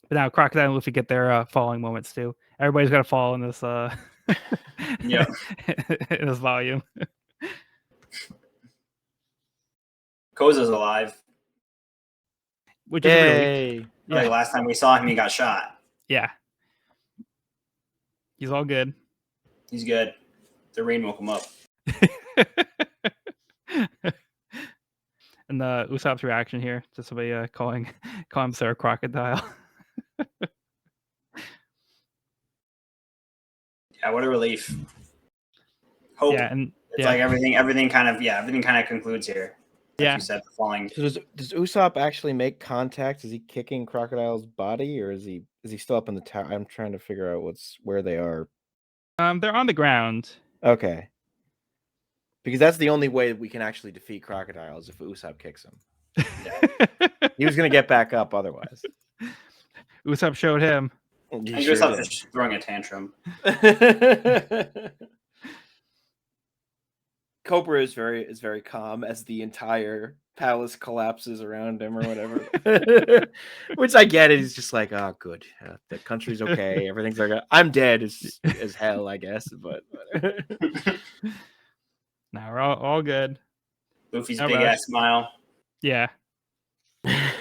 But now Crocodile and Luffy get their falling moments too. Everybody's got to fall in this Yeah. in this volume. Koza's alive. Which is really Like last time we saw him, he got shot. Yeah. He's all good. He's good. The rain woke him up. And the Usopp's reaction here to somebody calling Sarah Crocodile. Yeah, what a relief. Hope. Yeah, and it's like everything kind of concludes here. Like you said, falling. So does Usopp actually make contact? Is he kicking Crocodile's body, or is he still up in the tower? I'm trying to figure out where they are. They're on the ground. Okay. Because that's the only way we can actually defeat Crocodile is if Usopp kicks him. He was going to get back up otherwise. Usopp showed him. Usopp just throwing a tantrum. Cobra is very calm as the entire palace collapses around him or whatever. Which I get it. He's just like, oh, good. The country's okay. Everything's okay. I'm dead as hell, I guess. But no, we're all good. Luffy's big ass smile. Yeah. And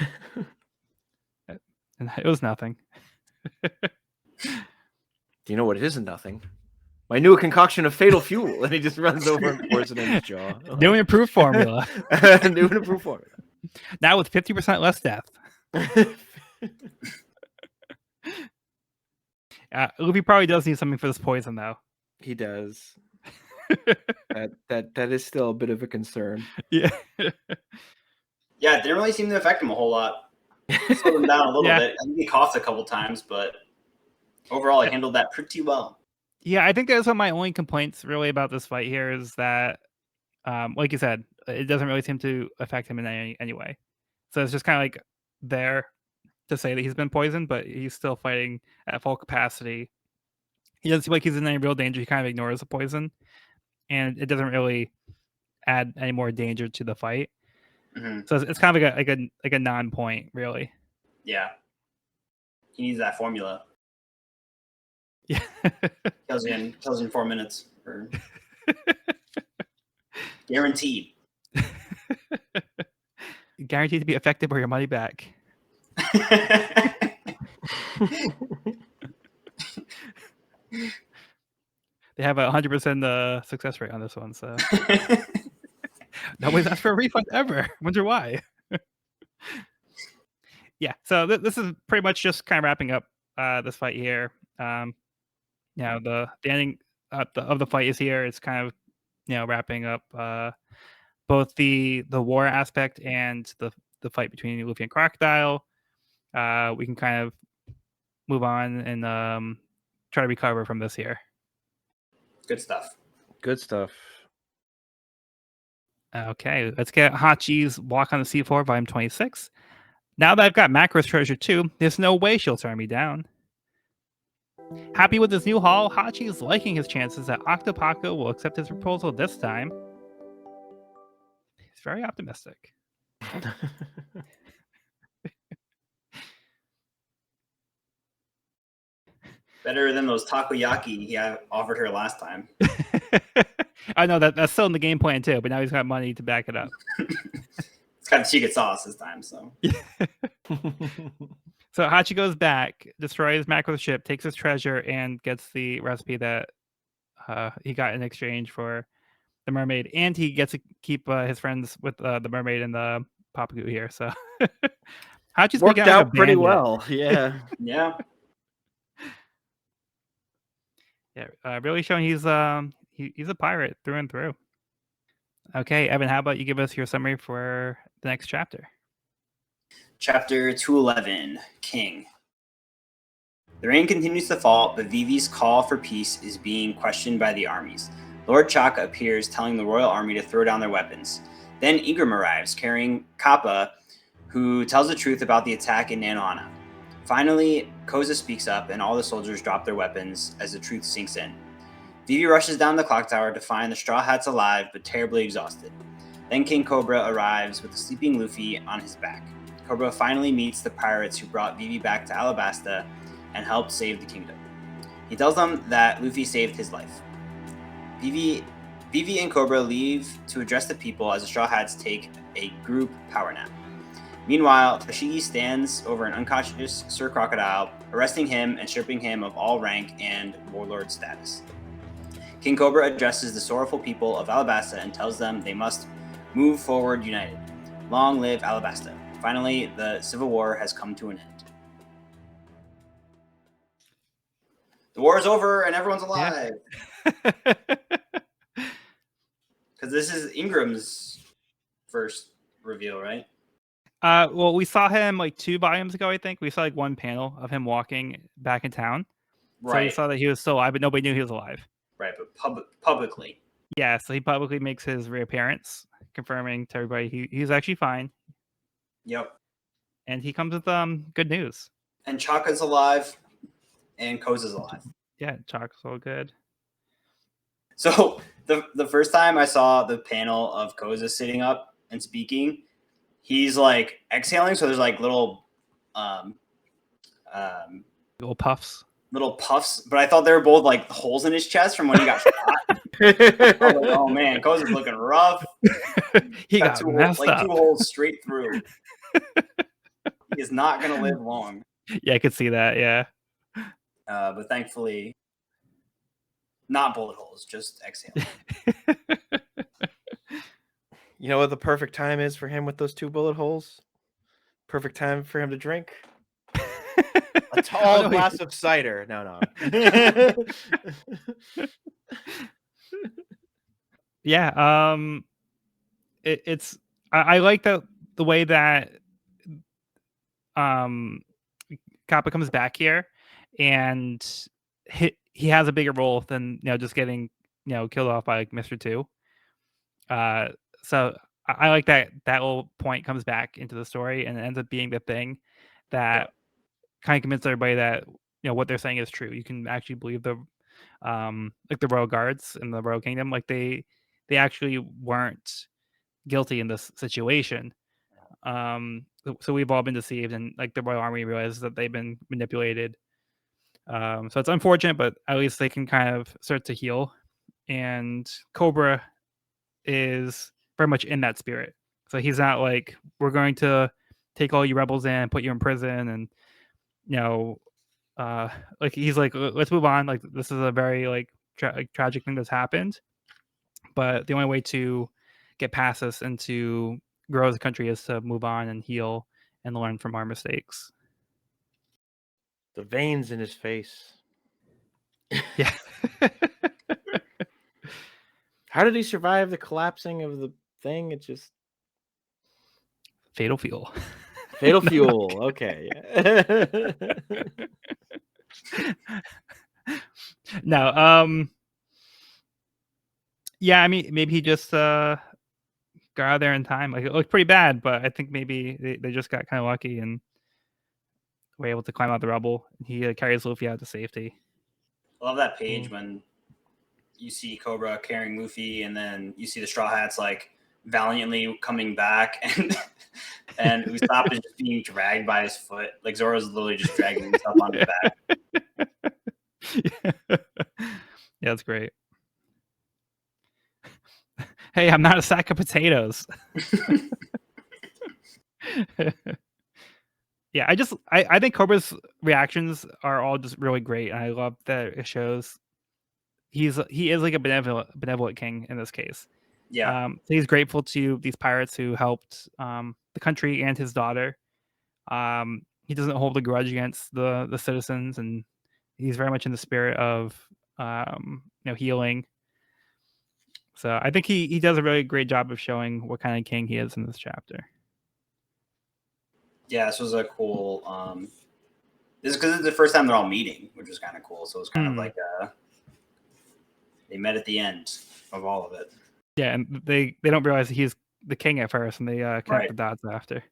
it was nothing. Do you know what it isn't nothing? My new concoction of fatal fuel. And he just runs over and pours it in his jaw. New and improved formula. New and improved formula. Now with 50% less death. Luffy probably does need something for this poison, though. He does. That is still a bit of a concern. Yeah. Yeah, it didn't really seem to affect him a whole lot. Slowed him down a little Yeah. bit. I think he coughed a couple times, but overall, he handled that pretty well. Yeah, I think that's one of my only complaints really about this fight here is that, like you said, it doesn't really seem to affect him in any way. So it's just kind of like there to say that he's been poisoned, but he's still fighting at full capacity. He doesn't seem like he's in any real danger. He kind of ignores the poison, and it doesn't really add any more danger to the fight. Mm-hmm. So it's kind of like a non-point, really. Yeah, he needs that formula. Yeah. Kills you in 4 minutes. Guaranteed. Guaranteed to be effective or your money back. They have a 100% success rate on this one, so nobody's asked for a refund ever. Wonder why. Yeah, so this is pretty much just kind of wrapping up this fight here. The ending of the fight is here. It's kind of wrapping up both the war aspect and the fight between Luffy and Crocodile. We can kind of move on and try to recover from this here. Good stuff. Good stuff. Okay, let's get Hachi's Walk on the Sea Floor, Volume 26. Now that I've got Macro's treasure too, there's no way she'll turn me down. Happy with his new haul, Hachi is liking his chances that Octopaco will accept his proposal this time. He's very optimistic. Better than those takoyaki he offered her last time. I know that's still in the game plan too, but now he's got money to back it up. It's kind of secret sauce this time, so. So Hachi goes back, destroys Macro's ship, takes his treasure, and gets the recipe that he got in exchange for the mermaid, and he gets to keep his friends with the mermaid and the Papagu here. So Hachi's worked making out pretty well. Yeah. Yeah. Yeah, really showing he's a pirate through and through. Okay, Evan, how about you give us your summary for the next chapter? Chapter 211, King. The rain continues to fall, but Vivi's call for peace is being questioned by the armies. Lord Chaka appears, telling the royal army to throw down their weapons. Then Ingram arrives, carrying Kappa, who tells the truth about the attack in Nanohana. Finally, Koza speaks up, and all the soldiers drop their weapons as the truth sinks in. Vivi rushes down the clock tower to find the Straw Hats alive, but terribly exhausted. Then King Cobra arrives with the sleeping Luffy on his back. Cobra finally meets the pirates who brought Vivi back to Alabasta and helped save the kingdom. He tells them that Luffy saved his life. Vivi and Cobra leave to address the people as the Straw Hats take a group power nap. Meanwhile, Tashigi stands over an unconscious Sir Crocodile, arresting him and stripping him of all rank and warlord status. King Cobra addresses the sorrowful people of Alabasta and tells them they must move forward united. Long live Alabasta. Finally, the Civil War has come to an end. The war is over and everyone's alive. Because this is Ingram's first reveal, right? Well, we saw him like 2 volumes ago, I think. We saw like one panel of him walking back in town. Right. So we saw that he was still alive, but nobody knew he was alive. Right, but publicly. Yeah, so he publicly makes his reappearance, confirming to everybody he's actually fine. Yep. And he comes with good news. And Chaka's alive, and Koza's alive. Yeah, Chaka's all good. So the first time I saw the panel of Koza sitting up and speaking, he's like exhaling, so there's like little Little puffs. But I thought they were both like holes in his chest from when he got shot. I was like, oh man, Koza's looking rough. He got messed up. 2 holes straight through. He is not gonna live long. Yeah, I could see that. Yeah. But thankfully, not bullet holes, just exhale. You know what the perfect time is for him with those 2 bullet holes? Perfect time for him to drink a tall glass of cider. No. Yeah. It's I like the way that Kappa comes back here, and he has a bigger role than just getting killed off by like Mr. Two. So I like that little point comes back into the story and it ends up being the thing that kind of convinces everybody that what they're saying is true. You can actually believe the like the royal guards in the royal kingdom, like they actually weren't guilty in this situation. So we've all been deceived, and like the royal army realizes that they've been manipulated. So it's unfortunate, but at least they can kind of start to heal. And Cobra is very much in that spirit. So he's not like, we're going to take all you rebels in and put you in prison, and like he's like, let's move on. Like this is a very like tragic thing that's happened, but the only way to get past this and to grow as a country is to move on and heal and learn from our mistakes. The veins in his face. Yeah. How did he survive the collapsing of the thing? It just Fatal fuel. fatal fuel. Okay. No. Yeah, I mean, maybe he just got out there in time. Like it looked pretty bad, but I think maybe they just got kind of lucky and were able to climb out the rubble. He carries Luffy out to safety. I love that page when you see Cobra carrying Luffy, and then you see the Straw Hats like valiantly coming back, and Usopp is just being dragged by his foot. Like Zoro's literally just dragging himself on his back. Yeah, that's great. Hey, I'm not a sack of potatoes. Yeah, I think Cobra's reactions are all just really great, and I love that it shows he is like a benevolent king in this case. Yeah. So he's grateful to these pirates who helped the country and his daughter. He doesn't hold a grudge against the citizens, and he's very much in the spirit of healing. So I think he does a really great job of showing what kind of king he is in this chapter. Yeah, this was a cool. This is because it's the first time they're all meeting, which was kind of cool. So it was kind of like they met at the end of all of it. Yeah, and they don't realize he's the king at first, and they connect the dots after.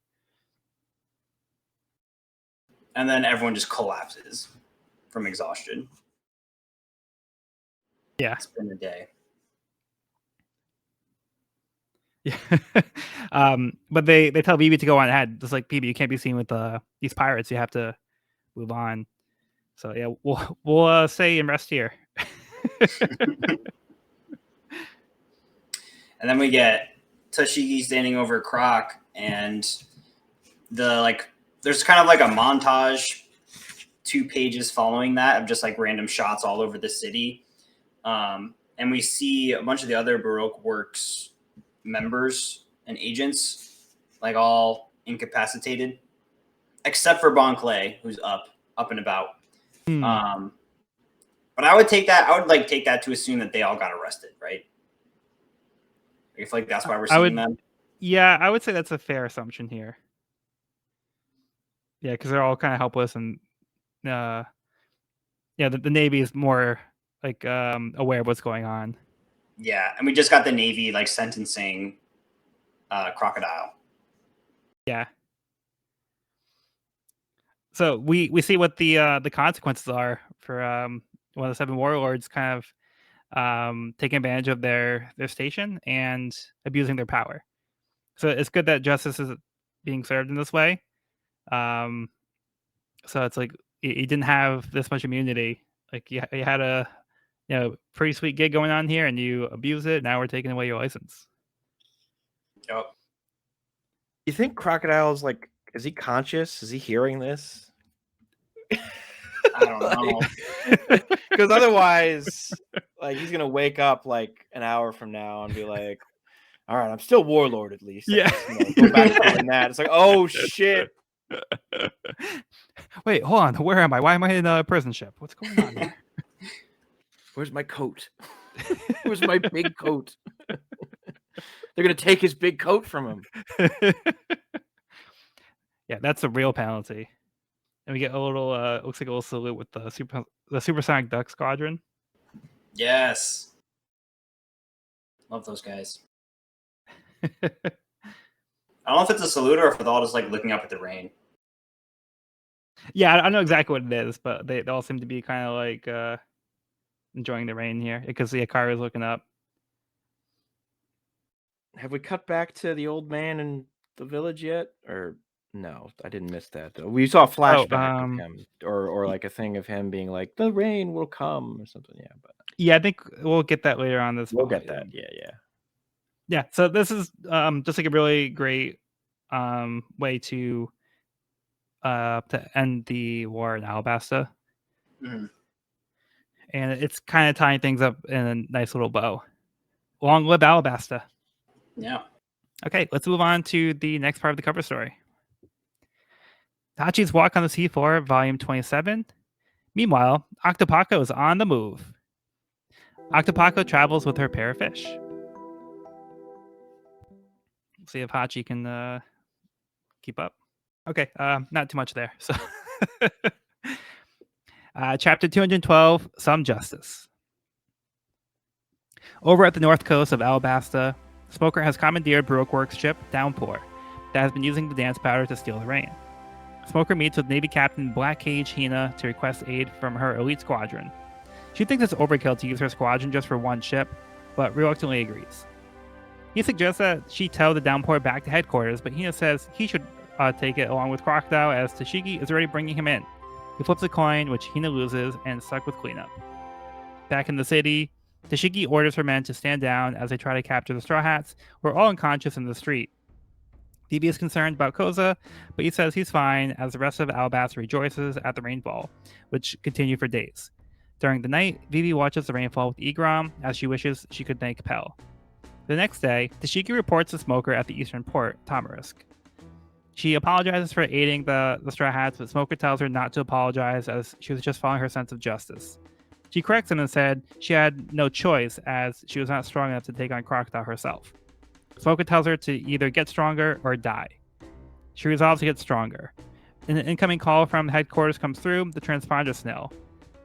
And then everyone just collapses from exhaustion. Yeah, it's been a day. Yeah. But they tell Vivi to go on ahead. Just like, Vivi, you can't be seen with these pirates. You have to move on. So yeah, we'll stay and rest here. And then we get Tashigi standing over Croc, and there's kind of like a montage, 2 pages following that of just like random shots all over the city. And we see a bunch of the other Baroque Works members and agents, like all incapacitated, except for Bon Clay, who's up and about. But I would take that to assume that they all got arrested, right? I feel like that's why we're seeing them. Yeah, I would say that's a fair assumption here. Yeah, because they're all kind of helpless, and the Navy is more like aware of what's going on. Yeah, and we just got the Navy like sentencing Crocodile. Yeah. So we see what the consequences are for one of the 7 warlords kind of taking advantage of their station and abusing their power. So it's good that justice is being served in this way. So it's like you didn't have this much immunity. Like you had a pretty sweet gig going on here, and you abuse it. Now we're taking away your license. Yep. You think Crocodile's like, is he conscious? Is he hearing this? I don't know. Because otherwise, like, he's gonna wake up like an hour from now and be like, "All right, I'm still warlord at least." Yeah. Go back to doing that. It's like, oh shit. Wait, hold on. Where am I? Why am I in a prison ship? What's going on here? Where's my coat? Where's my big coat? They're gonna take his big coat from him. Yeah, that's a real penalty. And we get a little looks like a little salute with the Supersonic Duck Squadron. Yes. Love those guys. I don't know if it's a salute or if they're all just like looking up at the rain. Yeah, I know exactly what it is, but they all seem to be kind of like enjoying the rain here because the Akari is looking up. Have we cut back to the old man in the village yet? Or no, I didn't miss that though. We saw a flashback of him, or like a thing of him being like, "The rain will come" or something. Yeah, but yeah, I think we'll get that later on this. We'll get that. Yeah. So this is just like a really great way to end the war in Alabasta. Mm-hmm. And it's kind of tying things up in a nice little bow. Long live Alabasta. Yeah. Okay, let's move on to the next part of the cover story. Hachi's Walk on the Seafloor, Volume 27. Meanwhile, Octopaco is on the move. Octopaco travels with her pair of fish. See if Hachi can keep up. Okay, not too much there. So, chapter 212, Some Justice. Over at the north coast of Alabasta, Smoker has commandeered Baroqueworks' ship Downpour that has been using the dance powder to steal the rain. Smoker meets with Navy Captain Black Cage Hina to request aid from her elite squadron. She thinks it's overkill to use her squadron just for one ship, but reluctantly agrees. He suggests that she tow the Downpour back to headquarters, but Hina says he should take it along with Crocodile as Tashigi is already bringing him in. He flips a coin, which Hina loses, and is stuck with cleanup. Back in the city, Tashigi orders her men to stand down as they try to capture the Straw Hats, who are all unconscious in the street. Vivi is concerned about Koza, but he says he's fine as the rest of Alabasta rejoices at the rainfall, which continue for days. During the night, Vivi watches the rainfall with Igram as she wishes she could thank Pell. The next day, Tashigi reports the Smoker at the eastern port, Tamarisk. She apologizes for aiding the Straw Hats, but Smoker tells her not to apologize as she was just following her sense of justice. She corrects him and said she had no choice as she was not strong enough to take on Crocodile herself. Smoker tells her to either get stronger or die. She resolves to get stronger. An incoming call from headquarters comes through, the transponder snail.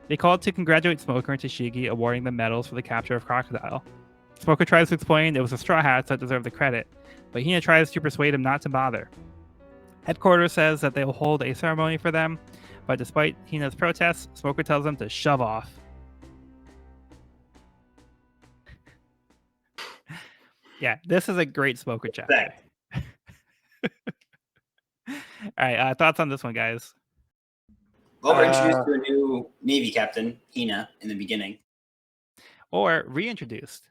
They call to congratulate Smoker and Tashigi, awarding them medals for the capture of Crocodile. Smoker tries to explain it was the Straw Hats that deserve the credit, but Hina tries to persuade him not to bother. Headquarters says that they will hold a ceremony for them, but despite Hina's protests, Smoker tells them to shove off. Yeah, this is a great Smoker chapter. All right, thoughts on this one, guys? Well, we're introduced to a new Navy captain, Hina, in the beginning. Or reintroduced.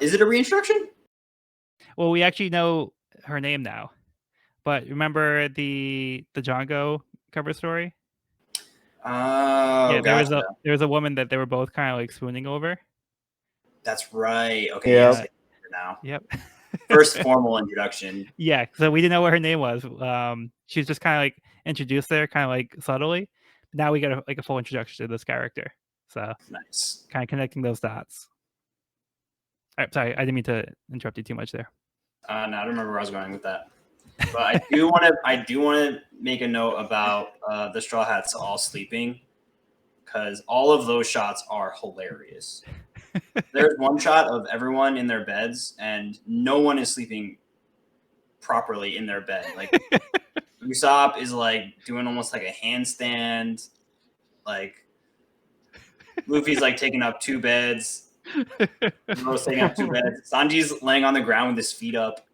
Is it a reintroduction? Well, we actually know her name now. But remember the Django cover story? Oh, yeah, gotcha. there was a woman that they were both kind of like swooning over. That's right. Okay, yeah. Now. Yep. First formal introduction. Yeah, so we didn't know what her name was. She was just kind of like introduced there, kind of like subtly. Now we get a full introduction to this character. So nice. Kind of connecting those dots. All right, sorry, I didn't mean to interrupt you too much there. No, I don't remember where I was going with that. But I do want to make a note about the Straw Hats all sleeping, because all of those shots are hilarious. There's one shot of everyone in their beds, and no one is sleeping properly in their bed. Like Usopp is like doing almost like a handstand. Like Luffy's like taking up two beds. Zoro's taking up two beds. Sanji's laying on the ground with his feet up.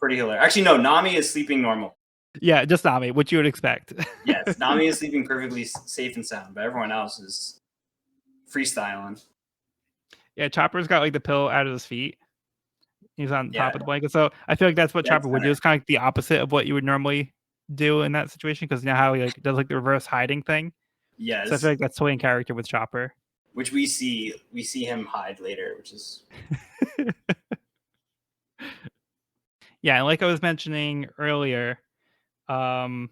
Pretty hilarious. Actually, no, Nami is sleeping normal. Yeah, just Nami, what you would expect. Yes, Nami is sleeping perfectly safe and sound, but everyone else is freestyling. Yeah, Chopper's got like the pillow out of his feet. He's on top of the blanket. So I feel like that's what Chopper would do. It's kind of like the opposite of what you would normally do in that situation, because you know how he like does like the reverse hiding thing. Yes. So I feel like that's totally in character with Chopper. Which we see him hide later, which is yeah, and like I was mentioning earlier, so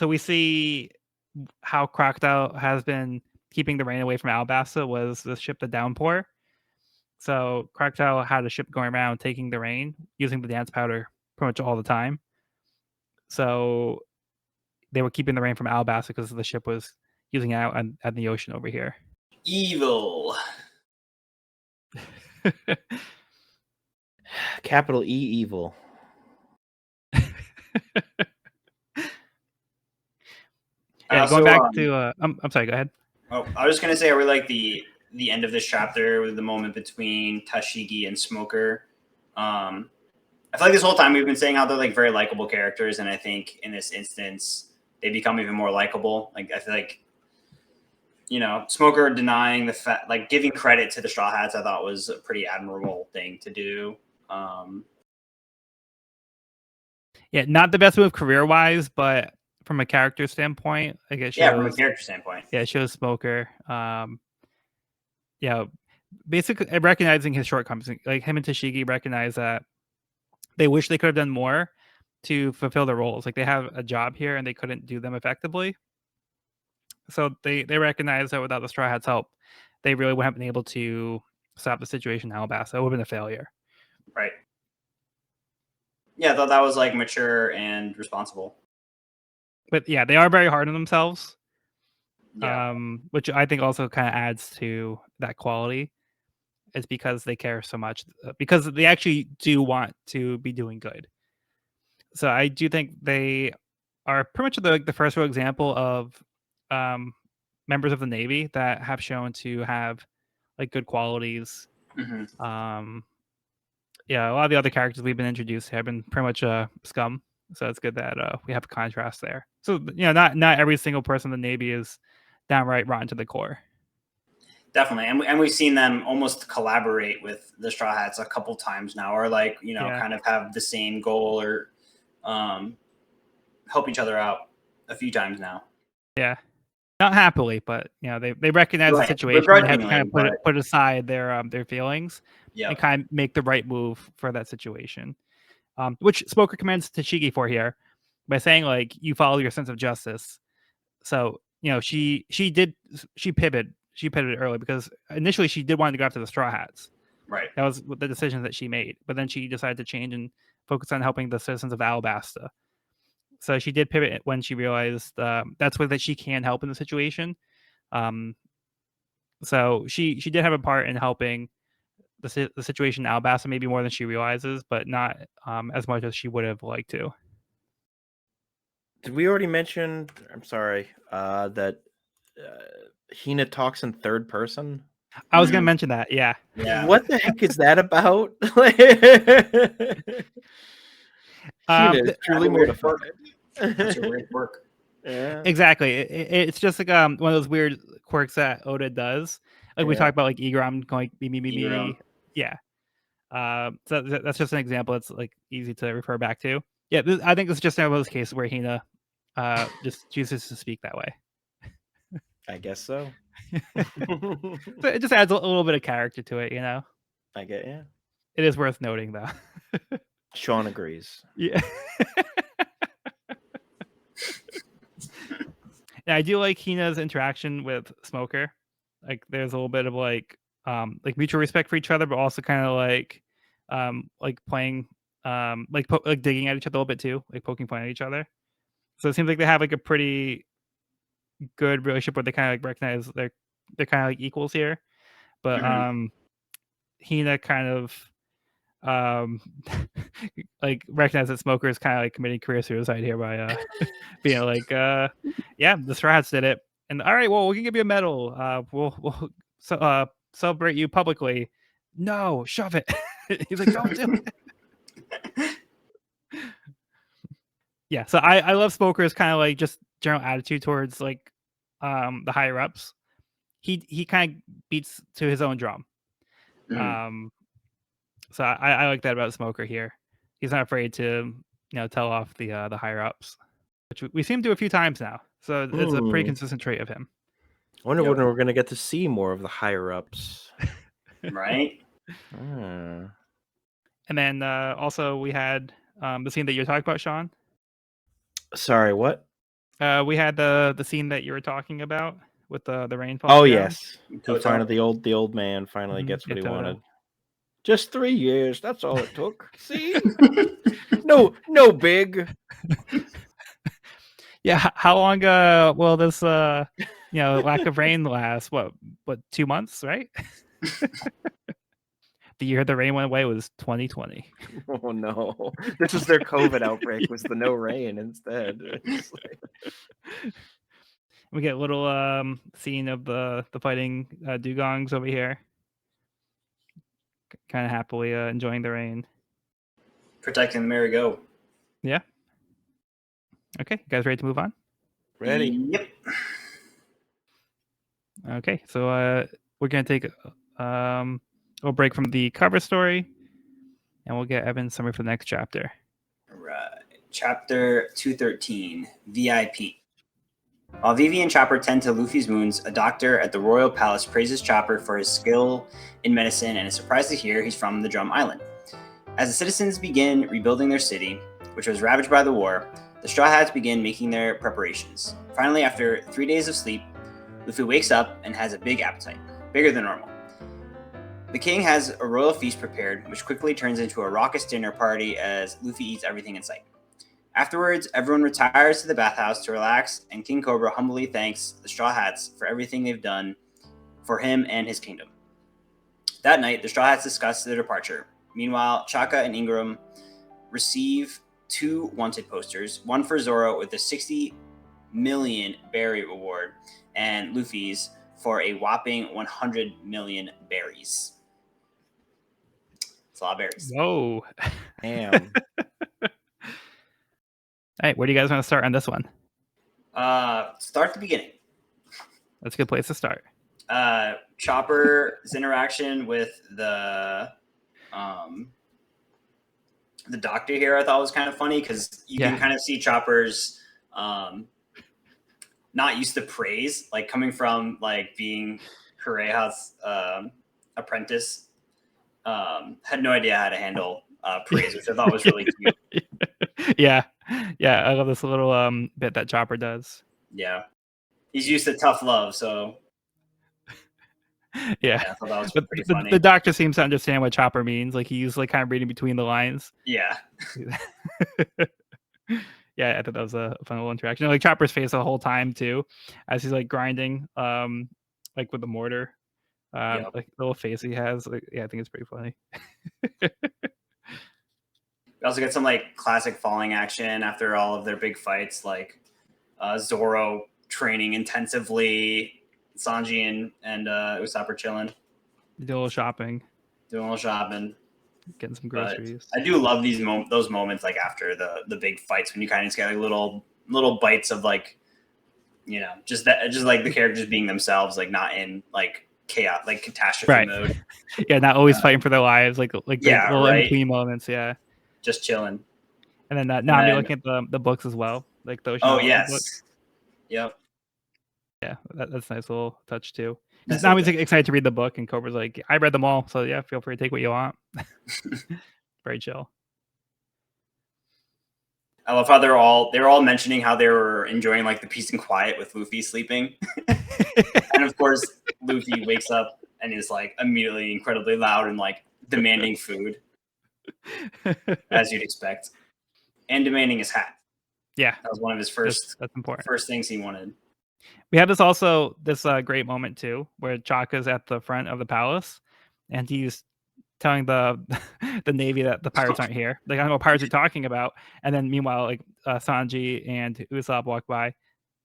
we see how Crocodile has been keeping the rain away from Alabasta was the ship, the Downpour. So Crocodile had a ship going around taking the rain, using the dance powder pretty much all the time. So they were keeping the rain from Alabasta because the ship was using it out at the ocean over here. Evil. Capital E evil. Yeah, Also, going back to I'm sorry, go ahead. Oh, I was just gonna say, I really like the end of this chapter with the moment between Tashigi and Smoker. I feel like this whole time we've been saying how they're like very likable characters, and I think in this instance they become even more likable. Like I feel like, you know, Smoker denying the fact, like giving credit to the Straw Hats, I thought was a pretty admirable thing to do. Yeah, not the best move career wise, but from a character standpoint, like it shows. Yeah, from a character standpoint. Yeah, it shows Smoker. Yeah, basically recognizing his shortcomings. Like him and Tashigi recognize that they wish they could have done more to fulfill their roles. Like they have a job here and they couldn't do them effectively. So they recognize that without the Straw Hats' help, they really wouldn't have been able to stop the situation in Alabasta. It would have been a failure. Right. Yeah, I thought that was like mature and responsible. But yeah, they are very hard on themselves. Yeah. Which I think also kind of adds to that quality. It's because they care so much, because they actually do want to be doing good. So I do think they are pretty much the first real example of members of the Navy that have shown to have like good qualities. Mm-hmm. Yeah, a lot of the other characters we've been introduced have been pretty much scum. So it's good that we have a contrast there. So you know, not every single person in the Navy is downright rotten to the core. Definitely, and we've seen them almost collaborate with the Straw Hats a couple times now, or like, you know, kind of have the same goal or help each other out a few times now. Yeah, not happily, but you know they recognize the situation. They have to kind of put aside their feelings and kind of make the right move for that situation. Which Smoker commends Tashigi for here by saying like, you follow your sense of justice. So you know she pivoted early because initially she did want to go after the Straw Hats. Right. That was the decision that she made, but then she decided to change and focus on helping the citizens of Alabasta. So she did pivot when she realized that's where that she can help in the situation. So she did have a part in helping the situation in Alabasta, maybe more than she realizes, but not as much as she would have liked to. Did we already mention? I'm sorry. That Hina talks in third person. I was going to mention that. Yeah. What the heck is that about? Hina is truly mortified. That's your weird quirk. Yeah. Exactly. It's just like one of those weird quirks that Oda does. Like we talked about, like Igram going me. Yeah. So that's just an example. It's like easy to refer back to. Yeah, I think it's just one of those cases where Hina just chooses to speak that way. I guess so. So it just adds a little bit of character to it, you know. I get, yeah. It is worth noting, though. Sean agrees. Yeah. And I do like Hina's interaction with Smoker. Like, there's a little bit of like mutual respect for each other, but also kind of like playing, like digging at each other a little bit too, like poking fun at each other. So it seems like they have like a pretty good relationship where they kind of like recognize they're kind of like equals here. But Hina kind of like recognize that Smoker is kind of like committing career suicide here by being like yeah, the Straw Hats did it, and all right, well, we can give you a medal, we'll celebrate you publicly. No, shove it. He's like, don't do it. Yeah, so I love Smoker's kind of like just general attitude towards like the higher ups. He kind of beats to his own drum. So I like that about Smoker here. He's not afraid to, you know, tell off the higher ups, which we see him do a few times now. So it's a pretty consistent trait of him. I wonder when we're going to get to see more of the higher ups. Right. And then also we had the scene that you were talking about, Sean. Sorry, what? We had the scene that you were talking about with the rainfall. Oh, yes. He finally, the old man finally gets what he wanted. Just 3 years. That's all it took. See? No big. Yeah, how long will this lack of rain last? What 2 months, right? The year the rain went away was 2020. Oh no. This is their COVID outbreak, was the no rain instead. It's like... We get a little scene of the fighting dugongs over here. Kind of happily enjoying the rain. Protecting the merry-go. Yeah. Okay, you guys ready to move on? Ready. Yep. Okay, so we're gonna take a little break from the cover story, and we'll get Evan's summary for the next chapter. Right. Chapter 213, V.I.P. While Vivi and Chopper tend to Luffy's wounds, a doctor at the Royal Palace praises Chopper for his skill in medicine and is surprised to hear he's from the Drum Island. As the citizens begin rebuilding their city, which was ravaged by the war, the Straw Hats begin making their preparations. Finally, after 3 days of sleep, Luffy wakes up and has a big appetite, bigger than normal. The king has a royal feast prepared, which quickly turns into a raucous dinner party as Luffy eats everything in sight. Afterwards, everyone retires to the bathhouse to relax, and King Cobra humbly thanks the Straw Hats for everything they've done for him and his kingdom. That night, the Straw Hats discuss their departure. Meanwhile, Chaka and Ingram receive 2 wanted posters, one for Zoro with a 60 million berry reward, and Luffy's for a whopping 100 million berries. It's a lot of berries. Whoa. Damn. All right, where do you guys want to start on this one? Start the beginning. That's a good place to start. Chopper's interaction with the doctor here, I thought was kind of funny because you can kind of see Chopper's not used to praise, like coming from like being Kureha's apprentice. Had no idea how to handle praise, which I thought was really cute. Yeah, I love this little bit that Chopper does. Yeah, he's used to tough love, so yeah. I thought that was pretty funny. The doctor seems to understand what Chopper means. Like he's like kind of reading between the lines. Yeah. Yeah, I thought that was a fun little interaction. Like Chopper's face the whole time too, as he's like grinding, like with the mortar. Like the little face he has. Like, yeah, I think it's pretty funny. We also get some like classic falling action after all of their big fights, like Zoro training intensively, Sanji and Usopp are chilling. Do a little shopping. Getting some groceries. But I do love those moments like after the big fights when you kind of just get like little bites of like, just like the characters being themselves, like not in like chaos, like catastrophe mode. Yeah, not always fighting for their lives, like little in between moments. Yeah, just chilling. And then Nami looking at the books as well, like those. Oh yes. Books. Yep. Yeah, that's a nice little touch too. Nami's excited to read the book, and Cobra's like, "I read them all, so yeah, feel free to take what you want." Very chill. I love how they're all mentioning how they were enjoying like the peace and quiet with Luffy sleeping, and of course Luffy wakes up and is like immediately incredibly loud and like demanding food, as you'd expect, and demanding his hat. Yeah, that was one of his first. That's important. First things he wanted. We have this great moment too, where Chaka's at the front of the palace, and he's telling the Navy that the pirates aren't here. Like, I don't know what pirates are talking about. And then meanwhile, like Sanji and Usopp walk by,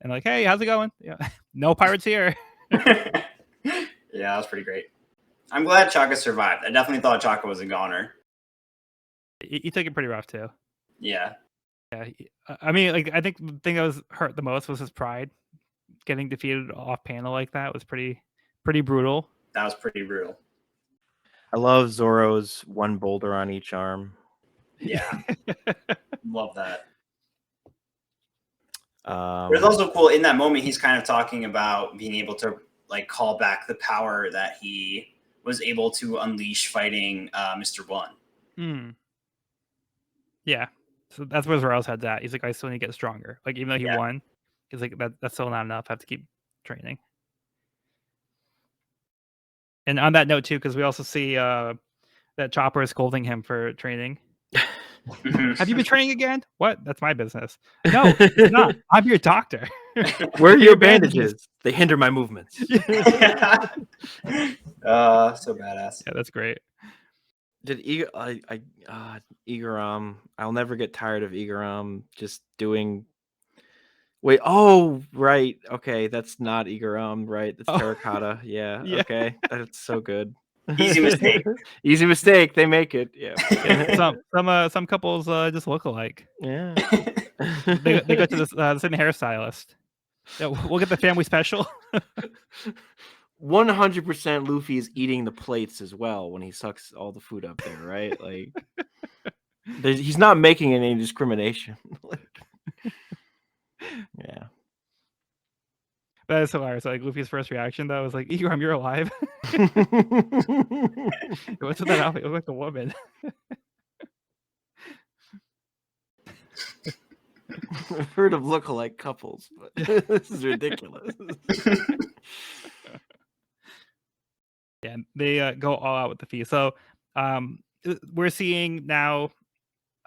and like, "Hey, how's it going?" Yeah, no pirates here. Yeah, that was pretty great. I'm glad Chaka survived. I definitely thought Chaka was a goner. He took it pretty rough too. Yeah. Yeah. I mean, like, I think the thing that was hurt the most was his pride. Getting defeated off panel like that was pretty brutal. That was pretty brutal. I love Zoro's one boulder on each arm. Yeah. Love that. But it's also cool in that moment. He's kind of talking about being able to like call back the power that he was able to unleash fighting Mr. One. Yeah. So that's where Zoro's head's at. He's like, I still need to get stronger. Like, even though he won, he's like, that's still not enough. I have to keep training. And on that note too, because we also see that Chopper is scolding him for training. Mhm. Have you been training again? What? That's my business. No, it's not. I'm your doctor. Where are your bandages? They hinder my movements. So badass. Yeah, that's great. Did Igaram? I'll never get tired of Igaram just doing. Wait, oh right, okay, that's not Igaram, right? That's Oh. Terracotta. Yeah, Yeah. okay, that's so good. Easy mistake. Easy mistake. They make it. Yeah. Some couples just look alike. Yeah. They go to the same hairstylist. Yeah, we'll get the family special. 100% Luffy is eating the plates as well when he sucks all the food up there, right? Like, he's not making any discrimination. Yeah. That is hilarious. Like Luffy's first reaction though was like, "Igaram, you're alive." What's with that outfit? You look like a woman. I've heard of lookalike couples, but this is ridiculous. Yeah, they go all out with the feast. So we're seeing now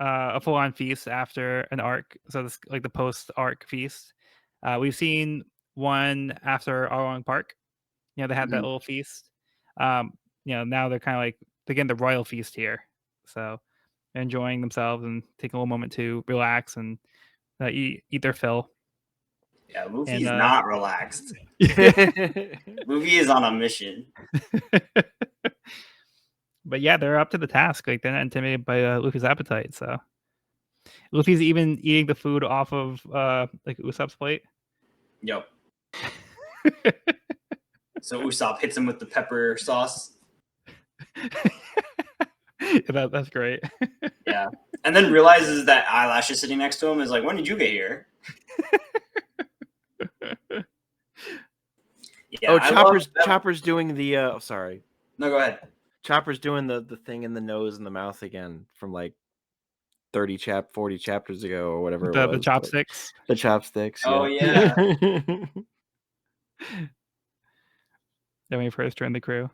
a full-on feast after an arc. So this like the post-arc feast. We've seen one after Arlong Park. You know, they had that little feast. You know, now they're kind of like they're getting the royal feast here. So they're enjoying themselves and taking a little moment to relax and eat their fill. Yeah, Luffy's And, not relaxed. Luffy is on a mission. But yeah, they're up to the task. Like they're not intimidated by Luffy's appetite. So Luffy's even eating the food off of like Usopp's plate. Yep. So Usopp hits him with the pepper sauce. That's great. Yeah. And then realizes that Eyelash is sitting next to him. Is like, when did you get here? Yeah, oh, Chopper's doing the sorry. No, go ahead. Chopper's doing the thing in the nose and the mouth again from like 40 chapters ago or whatever it was. The chopsticks. The chopsticks. Oh yeah. When he first joined the crew.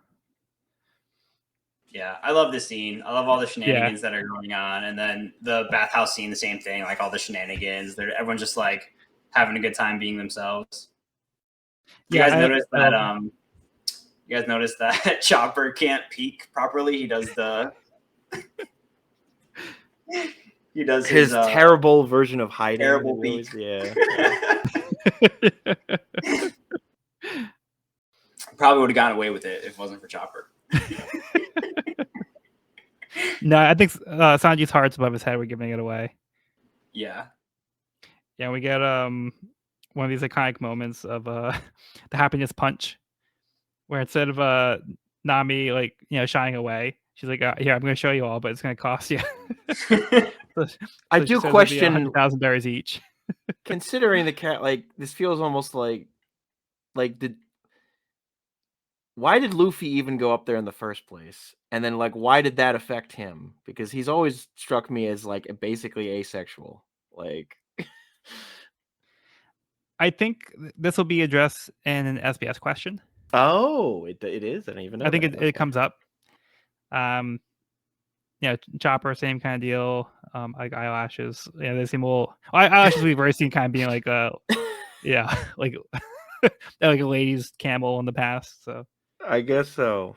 Yeah, I love this scene. I love all the shenanigans that are going on, and then the bathhouse scene, the same thing. Like all the shenanigans. Everyone's just like having a good time being themselves. You guys notice that? You guys notice that Chopper can't peek properly? He does the. He does his terrible version of hiding. Terrible peek. Yeah. Probably would have gotten away with it if it wasn't for Chopper. No, I think Sanji's heart's above his head. We're giving it away. Yeah. Yeah, we get one of these iconic moments of the happiness punch, where instead of Nami like shying away, she's like, "Here, I'm going to show you all, but it's going to cost you." I do question $100,000 each. Considering the cat, like this feels almost like why did Luffy even go up there in the first place? And then like why did that affect him? Because he's always struck me as like basically asexual. Like I think this will be addressed in an SBS question. Oh, it is. I don't even know. I think it comes up. Chopper, same kind of deal. Like eyelashes. Yeah, they seem a little. Eyelashes we've already seen kind of being like like like a lady's camel in the past. So I guess so.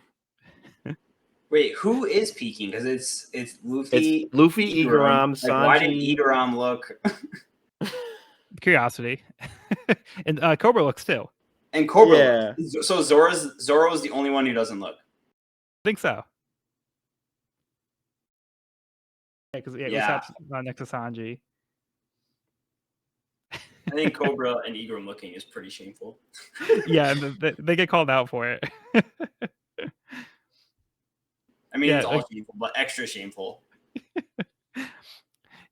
Wait, who is peeking? Because it's Luffy. It's Luffy, Igaram, Sanji. Like, why did Igaram look? Curiosity. And Cobra looks too. And Cobra. Yeah. So Zoro's the only one who doesn't look. I think so. Yeah, because Usopp's next to Sanji. I think Cobra and Igaram looking is pretty shameful. Yeah, they get called out for it. I mean, it's all shameful, but extra shameful.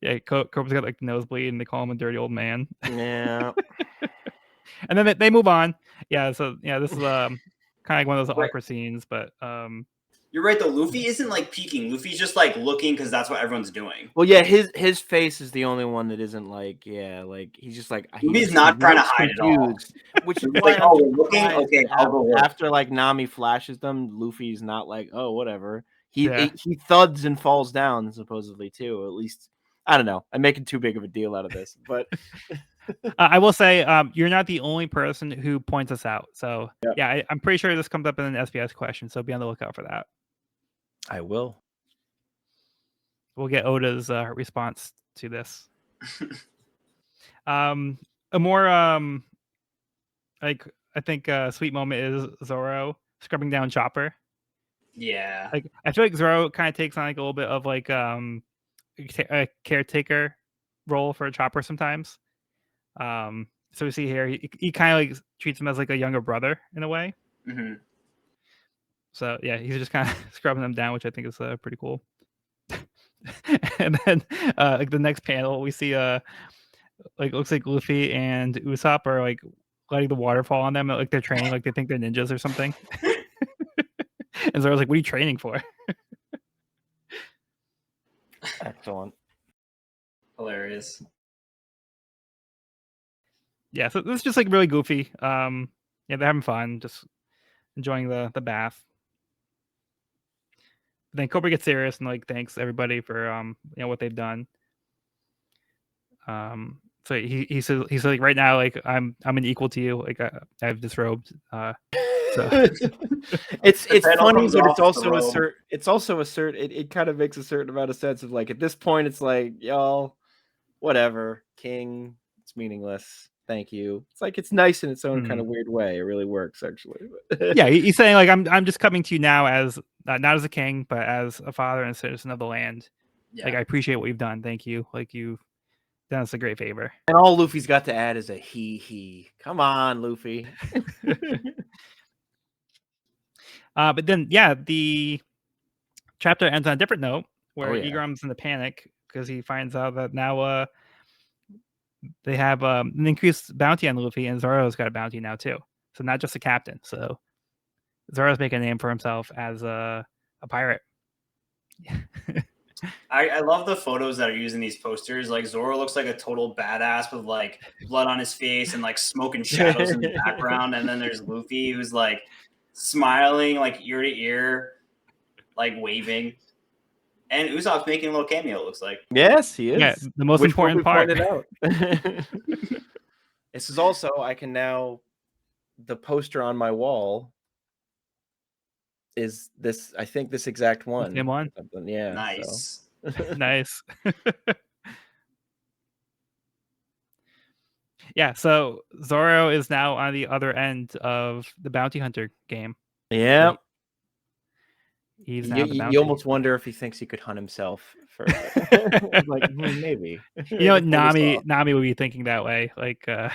Yeah, Cobra's got like the nosebleed, and they call him a dirty old man. Yeah. And then they move on. Yeah, so this is kind of like one of those awkward scenes, but you're right though. Luffy isn't like peeking. Luffy's just like looking because that's what everyone's doing. Well, yeah, his face is the only one that isn't like he's just like Luffy's not trying to hide it all. Which is like, we're looking. Okay, I'll go after like Nami flashes them. Luffy's not like, oh, whatever. Yeah. he thuds and falls down supposedly too. At least I don't know. I'm making too big of a deal out of this, but I will say you're not the only person who points us out. So Yep. yeah, I'm pretty sure this comes up in an SBS question. So be on the lookout for that. I will. We'll get Oda's response to this. A more like I think sweet moment is Zoro scrubbing down Chopper. Yeah. Like I feel like Zoro kind of takes on like a little bit of like a caretaker role for Chopper sometimes. So we see here he kind of like treats him as like a younger brother in a way. Mm-hmm. So yeah, he's just kind of scrubbing them down, which I think is pretty cool. And then like the next panel, we see like looks like Luffy and Usopp are like letting the water fall on them, like they're training, like they think they're ninjas or something. And Zoro's like, "What are you training for?" Excellent. Hilarious. Yeah, so this is just like really goofy. Yeah, they're having fun, just enjoying the bath. Then Cobra gets serious and like thanks everybody for what they've done. So he says like right now like I'm an equal to you, like I've disrobed. So it's panel funny, comes but off it's the also robe. it kind of makes a certain amount of sense of like at this point it's like y'all whatever king, it's meaningless. Thank you. It's like it's nice in its own kind of weird way. It really works actually. Yeah, he's saying like I'm just coming to you now as not as a king, but as a father and a citizen of the land. Yeah. Like I appreciate what you've done. Thank you. Like you've done us a great favor. And all Luffy's got to add is a he. Come on, Luffy. But then yeah, the chapter ends on a different note where Igram's in a panic because he finds out that now they have an increased bounty on Luffy, and Zoro's got a bounty now too. So not just a captain. So Zoro's making a name for himself as a pirate. I love the photos that are using these posters. Like Zoro looks like a total badass with like blood on his face and like smoke and shadows in the background. And then there's Luffy who's like smiling like ear to ear, like waving. And Usopp's making a little cameo, it looks like. Yes, he is. Yeah, the most important part. Out. This is also I can now the poster on my wall is this I think this exact one. Same one? Something. Yeah. Nice. So. Nice. Yeah, so Zoro is now on the other end of the bounty hunter game. Yeah. Like, he's now the bounty. You almost wonder if he thinks he could hunt himself for like maybe. You know, Nami would be thinking that way. Like can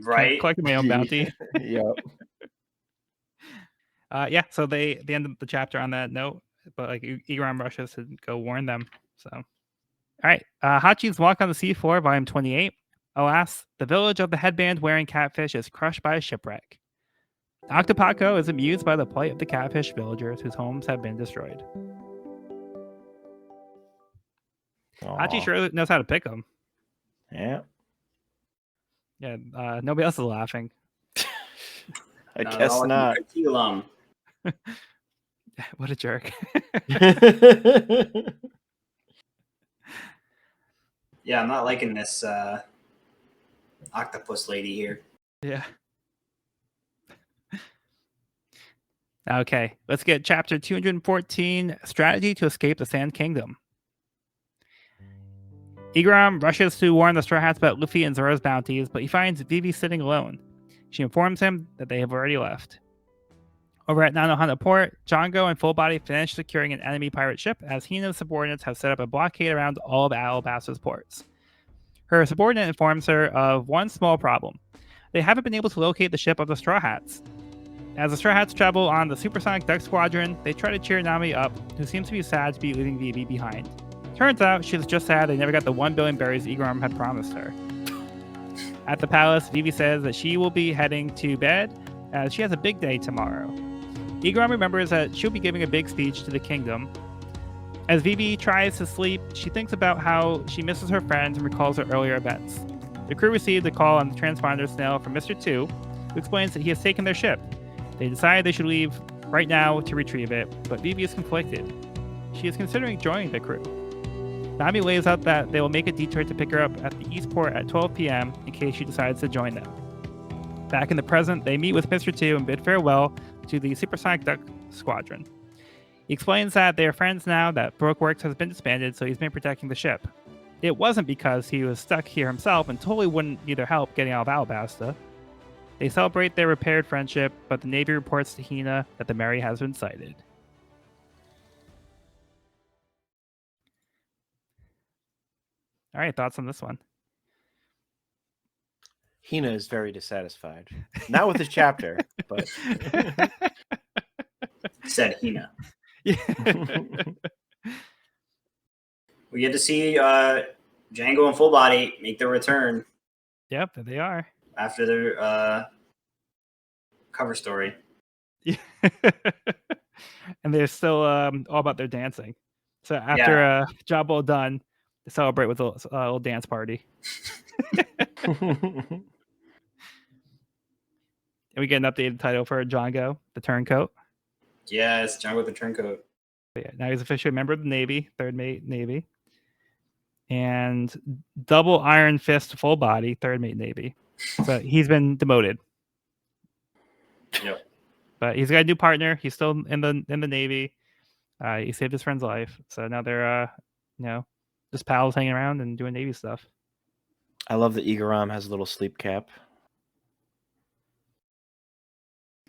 I collect my own bounty? Yep. Yeah, so they end the chapter on that note, but like Igaram rushes to go warn them. So, all right, Hachi's Walk on the Seafloor, volume 28. Alas, the village of the headband-wearing catfish is crushed by a shipwreck. Octopaco is amused by the plight of the catfish villagers whose homes have been destroyed. Hachi sure knows how to pick them. Yeah. Yeah, nobody else is laughing. I guess not. What a jerk. Yeah, I'm not liking this octopus lady here. Yeah. Okay, let's get chapter 214, Strategy to Escape the Sand Kingdom. Igaram rushes to warn the Straw Hats about Luffy and Zoro's bounties, but he finds Vivi sitting alone. She informs him that they have already left. Over at Nanohana Port, Django and Full Body finish securing an enemy pirate ship as he and his subordinates have set up a blockade around all of Alabaster's ports. Her subordinate informs her of one small problem. They haven't been able to locate the ship of the Straw Hats. As the Straw Hats travel on the supersonic duck squadron, they try to cheer Nami up, who seems to be sad to be leaving Vivi behind. Turns out she's just sad they never got the 1 billion berries Igaram had promised her. At the palace, Vivi says that she will be heading to bed as she has a big day tomorrow. Igaram remembers that she'll be giving a big speech to the kingdom. As Vivi tries to sleep, she thinks about how she misses her friends and recalls her earlier events. The crew received a call on the transponder snail from Mr. 2, who explains that he has taken their ship. They decide they should leave right now to retrieve it, but Vivi is conflicted. she is considering joining the crew. Nami lays out that they will make a detour to pick her up at the Eastport at 12 p.m. in case she decides to join them. Back in the present, they meet with Mr. 2 and bid farewell to the Supersonic Duck Squadron. He explains that they are friends now that Baroque Works has been disbanded, so he's been protecting the ship. It wasn't because he was stuck here himself and totally wouldn't need their help getting out of Alabasta. They celebrate their repaired friendship, but the Navy reports to Hina that the Mary has been sighted. All right, thoughts on this one? Hina is very dissatisfied. Not with this chapter, but Said Hina. Yeah. We get to see Django and Full Body make their return Yep, there they are. after their cover story. Yeah. And they're still all about their dancing. So after job well done, they celebrate with a little dance party. And we get an updated title for Django, the Turncoat. Yes, Django the Turncoat. But yeah, now he's officially a member of the Navy, third mate Navy. And double Iron Fist full body, third mate Navy. So he's been demoted. Yep. But he's got a new partner. He's still in the Navy. He saved his friend's life. So now they're just pals hanging around and doing Navy stuff. I love that Igaram has a little sleep cap.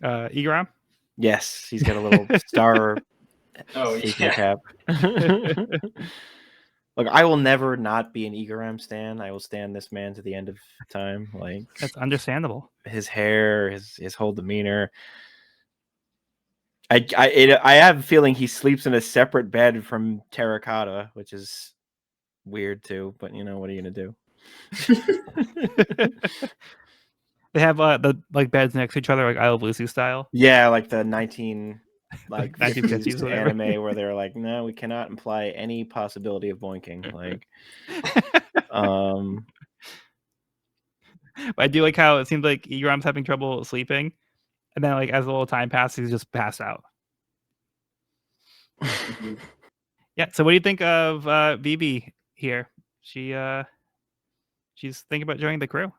Igaram? Yes, he's got a little star yeah. cap. Look, I will never not be an Igaram stan. I will stand this man to the end of time. Like, that's understandable. His hair, his whole demeanor. I have a feeling he sleeps in a separate bed from Terracotta, which is weird too. But what are you gonna do? They have the beds next to each other, like I Love Lucy style. Yeah, like the 1950s 1950s anime where they're like, no, we cannot imply any possibility of boinking. Like, I do like how it seems like Igaram's having trouble sleeping, and then like as a little time passes, he's just passed out. Yeah. So what do you think of Vivi here? She's thinking about joining the crew.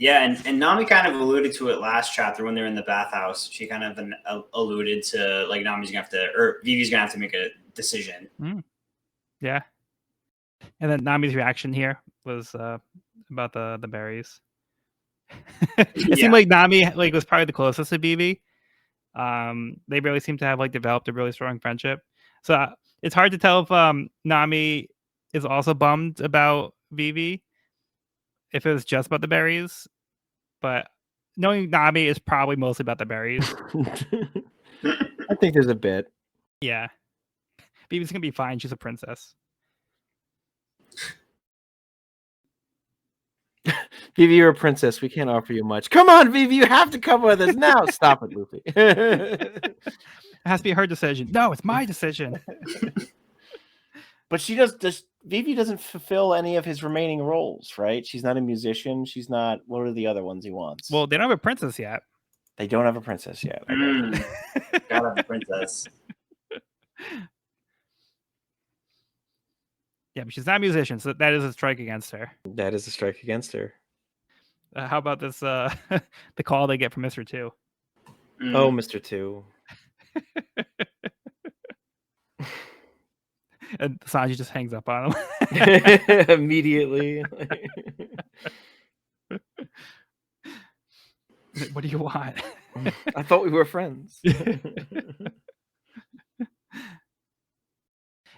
Yeah, and Nami kind of alluded to it last chapter when they're in the bathhouse. She kind of alluded to like Vivi's gonna have to make a decision. Yeah. And then Nami's reaction here was about the berries. It seemed like Nami was probably the closest to Vivi. They really seem to have developed a really strong friendship. So it's hard to tell if Nami is also bummed about Vivi, if it was just about the berries. But knowing Nami is probably mostly about the berries. I think there's a bit. Yeah. Vivi's gonna be fine. She's a princess. Vivi, you're a princess. We can't offer you much. Come on, Vivi, you have to come with us now. Stop it, Luffy. It has to be her decision. No, it's my decision. But Vivi doesn't fulfill any of his remaining roles, right? She's not a musician. She's not. What are the other ones he wants? Well, they don't have a princess yet. They don't have a princess yet. Gotta have a princess. Yeah, but she's not a musician, so that is a strike against her. That is a strike against her. How about this? The call they get from Mr. 2. Oh, Mr. 2. And Sanji just hangs up on him immediately. What do you want? I thought we were friends.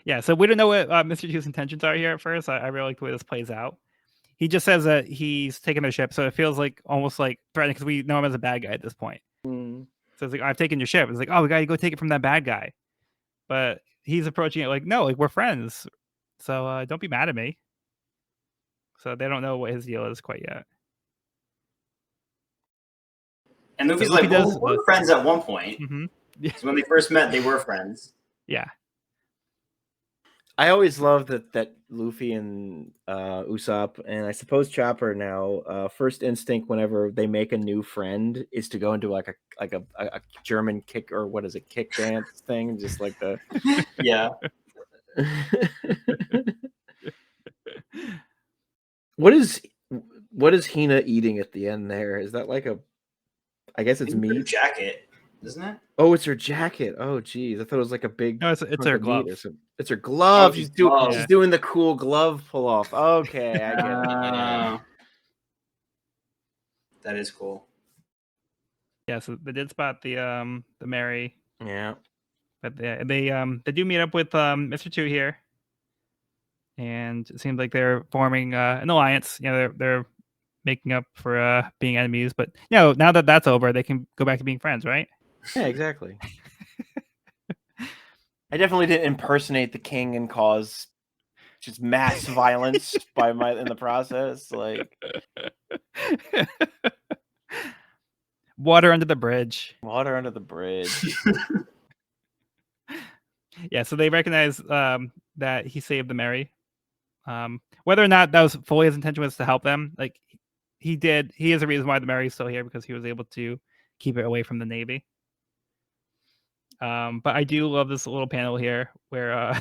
Yeah, so we don't know what Mr. 2's intentions are here at first. I really like the way this plays out. He just says that he's taken their ship, so it feels almost like threatening because we know him as a bad guy at this point. So it's like, I've taken your ship. It's like, oh, we gotta go take it from that bad guy. But he's approaching it like, no, we're friends. So don't be mad at me. So they don't know what his deal is quite yet. And Luffy's like, well, we were friends at one point. Mm-hmm. Yeah. So when they first met, they were friends. Yeah. I always love that Luffy and Usopp, and I suppose Chopper now, first instinct whenever they make a new friend is to go into like a German kick, or what is it, kick dance thing, just like the What is Hina eating at the end there? Is that like a? I guess it's Her meat. jacket, isn't it? Oh, it's her jacket. Oh, geez, I thought it was like a big. No, it's hunk her of meat or glove. something. It's her glove. she's She's glove. doing the cool glove pull off. Okay, I get it. Yeah. That is cool. Yeah, so they did spot the Mary, Yeah. but they do meet up with Mr. Two here, and it seems like they're forming an alliance. You know, they're making up for being enemies, but you know, now that that's over, they can go back to being friends, right? Yeah, exactly. I definitely didn't impersonate the king and cause just mass violence in the process. Like Water under the bridge. water under the bridge. Yeah, so they recognize that he saved the Mary. Whether or not that was fully his intention was to help them, like he did. He is the reason why the Mary's still here because he was able to keep it away from the Navy. But I do love this little panel here where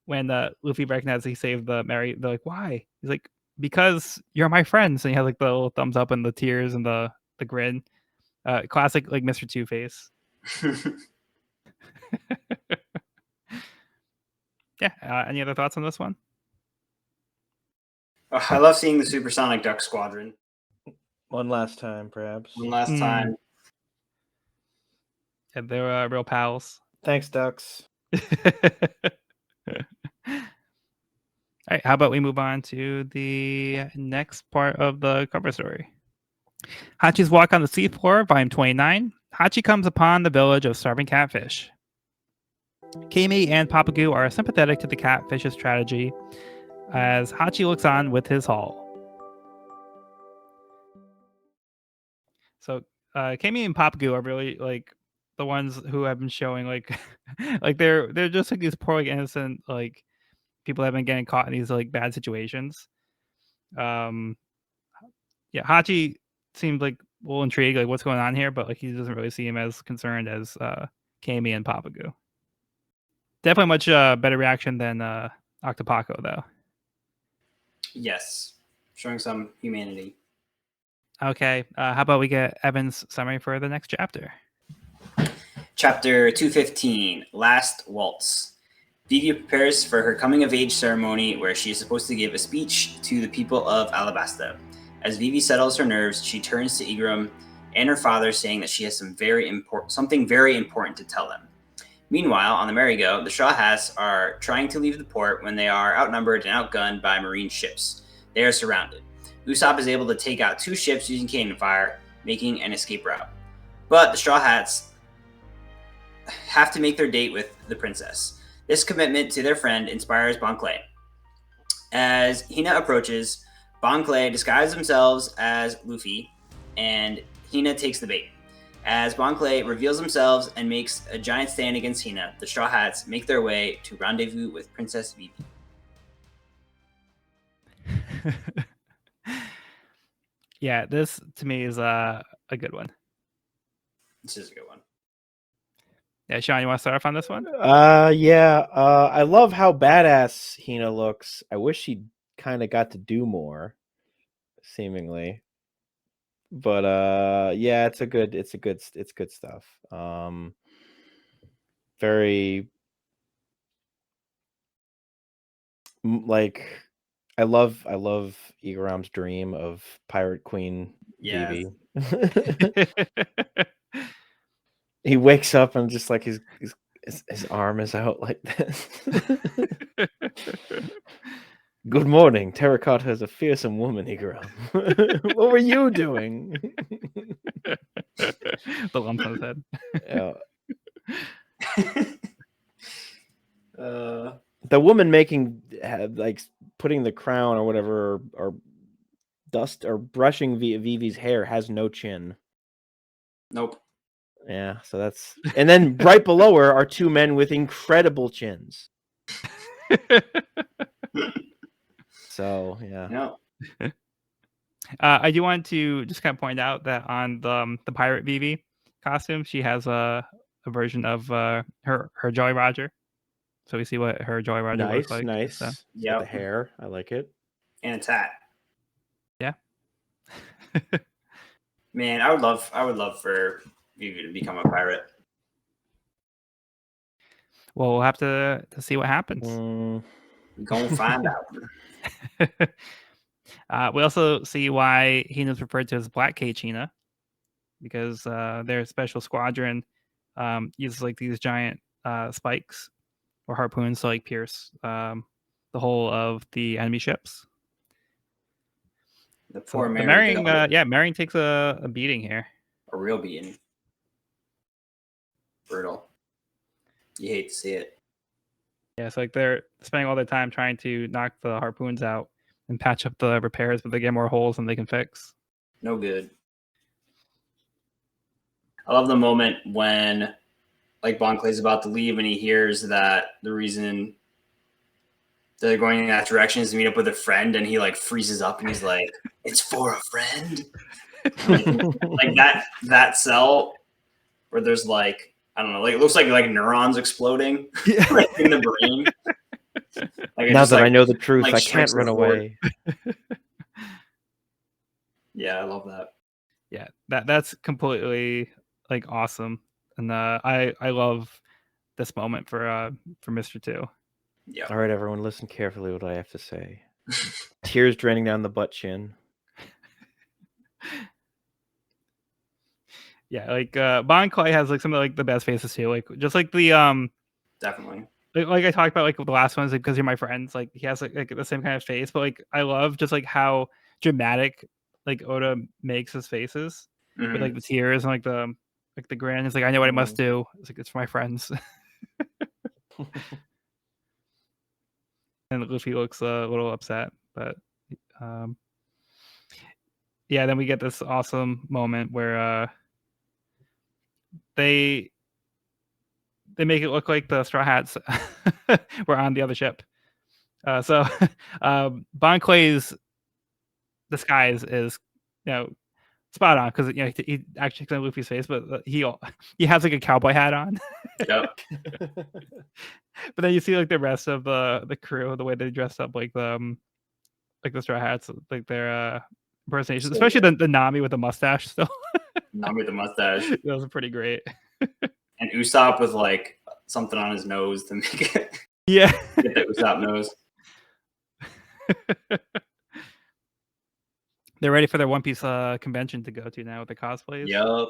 when Luffy recognizes he saved the Mary, they're like, "Why?" He's like, "Because you're my friends." And he has like the little thumbs up and the tears and the grin. Classic like Mr. Two Face. Yeah. Any other thoughts on this one? I love seeing the Supersonic Duck Squadron. One last time, perhaps. One last time. Yeah, they're real pals. Thanks, ducks. All right, how about we move on to the next part of the cover story? Hachi's Walk on the Seafloor, Volume 29. Hachi comes upon the village of starving catfish. Kami and Papagu are sympathetic to the catfish's tragedy as Hachi looks on with his haul. So Kami and Papagu are really like the ones who have been showing like like they're just like these poor like innocent like people that have been getting caught in these like bad situations. Yeah, Hachi seemed like a little intrigued, like what's going on here, but like he doesn't really seem as concerned as Kami and Papagu. Definitely much better reaction than Octopaco, though. Yes, showing some humanity. Okay, how about we get Evan's summary for the next chapter? Chapter 215, Last Waltz. Vivi prepares for her coming-of-age ceremony where she is supposed to give a speech to the people of Alabasta. As Vivi settles her nerves, she turns to Igaram and her father, saying that she has something very important to tell them. Meanwhile, on the merry-go, the Straw Hats are trying to leave the port when they are outnumbered and outgunned by marine ships. They are surrounded. Usopp is able to take out 2 ships using cannon fire, making an escape route. But the Straw Hats have to make their date with the princess. This commitment to their friend inspires Bon Clay. As Hina approaches, Bon Clay disguises themselves as Luffy, and Hina takes the bait. As Bon Clay reveals themselves and makes a giant stand against Hina, the Straw Hats make their way to rendezvous with Princess Vivi. Yeah, this to me is a good one. This is a good one. Yeah, Sean, you want to start off on this one? Yeah. I love how badass Hina looks. I wish she kind of got to do more, seemingly. But yeah, it's good stuff. Very like I love Igaram's dream of Pirate Queen Vivi. He wakes up and just like his arm is out like this. Good morning. Terracotta is a fearsome woman, Igaram. What were you doing? The lump on his head. Yeah. The woman making like putting the crown or whatever or dust or brushing Vivi's hair has no chin. Nope. Yeah, so that's and then right below her are 2 men with incredible chins. So yeah. No. I do want to just kind of point out that on the pirate Vivi costume, she has a version of her Jolly Roger. So we see what her joyride looks like. Nice. So. Yeah, the hair, I like it. And a tat. Yeah. Man, I would love for Vivi to become a pirate. Well, we'll have to see what happens. We're gonna find out. We also see why Hina's referred to as Black Cage Hina, because their special squadron uses like these giant spikes or harpoons to like pierce the hull of the enemy ships. The poor Mary. Marion takes a beating here. A real beating. Brutal. You hate to see it. Yeah, it's like they're spending all their time trying to knock the harpoons out and patch up the repairs, but they get more holes than they can fix. No good. I love the moment when like Bon Clay's about to leave and he hears that the reason they're going in that direction is to meet up with a friend, and he like freezes up and he's like, "It's for a friend." like that cell where there's like, I don't know, like it looks like neurons exploding like in the brain. Like now that I know the truth, I can't run away. Yeah, I love that. Yeah, that's completely like awesome, and I love this moment for Mr. 2. Yeah. All right, everyone, listen carefully what I have to say. Tears draining down the butt chin. Yeah, like Bon Clay has like some of like the best faces too. Like just like the definitely. Like I talked about like the last ones, like, because you're my friends. Like he has like the same kind of face, but like I love just like how dramatic like Oda makes his faces with like the tears and like the grin. It's like, I know what I must do. It's like, it's for my friends. And Luffy looks a little upset, but yeah, then we get this awesome moment where they make it look like the Straw Hats were on the other ship. So Bon Clay's disguise is, spot on, because he actually takes on Luffy's face, but he has like a cowboy hat on. Yep. But then you see like the rest of the crew, the way they dressed up like the Straw Hats, like their impersonations, especially the Nami with the mustache still. Nami with the mustache. That was pretty great. And Usopp with like something on his nose to make it. Yeah. Get the Usopp nose. They're ready for their One Piece convention to go to now with the cosplays. Yep.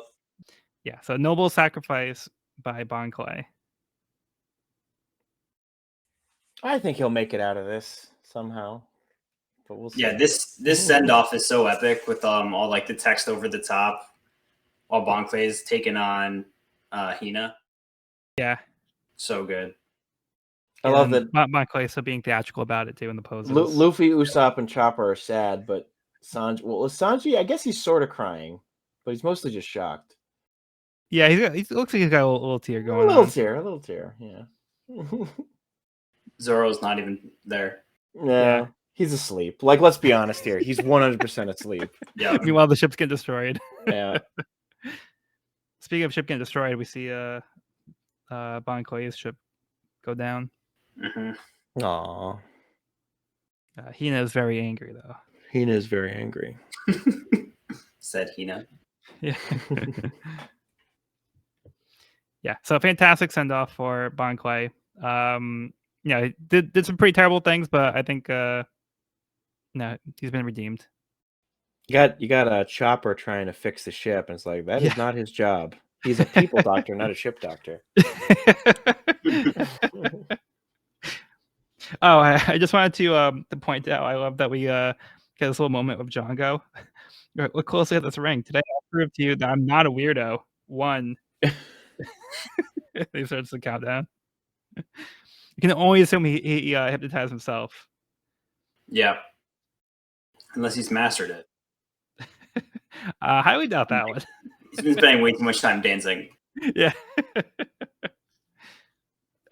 Yeah. So noble sacrifice by Bon Clay. I think he'll make it out of this somehow. But we'll see. Yeah, this send off is so epic with all like the text over the top while Bon Clay is taking on Hina. Yeah. So good. I love that Bon Clay so being theatrical about it too in the poses. Luffy, Usopp, and Chopper are sad, but Sanji, I guess he's sort of crying, but he's mostly just shocked. Yeah, he looks like he's got a little tear going on. A little tear, yeah. Zoro's not even there. Yeah, he's asleep. Like, let's be honest here. He's 100% asleep. Yeah. Meanwhile, the ship's getting destroyed. Yeah. Speaking of ship getting destroyed, we see Bon Clay's ship go down. Mm-hmm. Aww. Hina is very angry, though. Hina is very angry. Said Hina. Yeah. Yeah. So fantastic send off for Bon Clay. He did some pretty terrible things, but I think no, he's been redeemed. You got a Chopper trying to fix the ship, and it's like, that is not his job. He's a people doctor, not a ship doctor. Oh, I just wanted to point out, I love that we get this little moment of Django. Look closely at this ring. Today I'll prove to you that I'm not a weirdo. 1. He starts the countdown. You can only assume he hypnotized himself. Yeah. Unless he's mastered it. Highly doubt that one. He's been spending way too much time dancing. Yeah.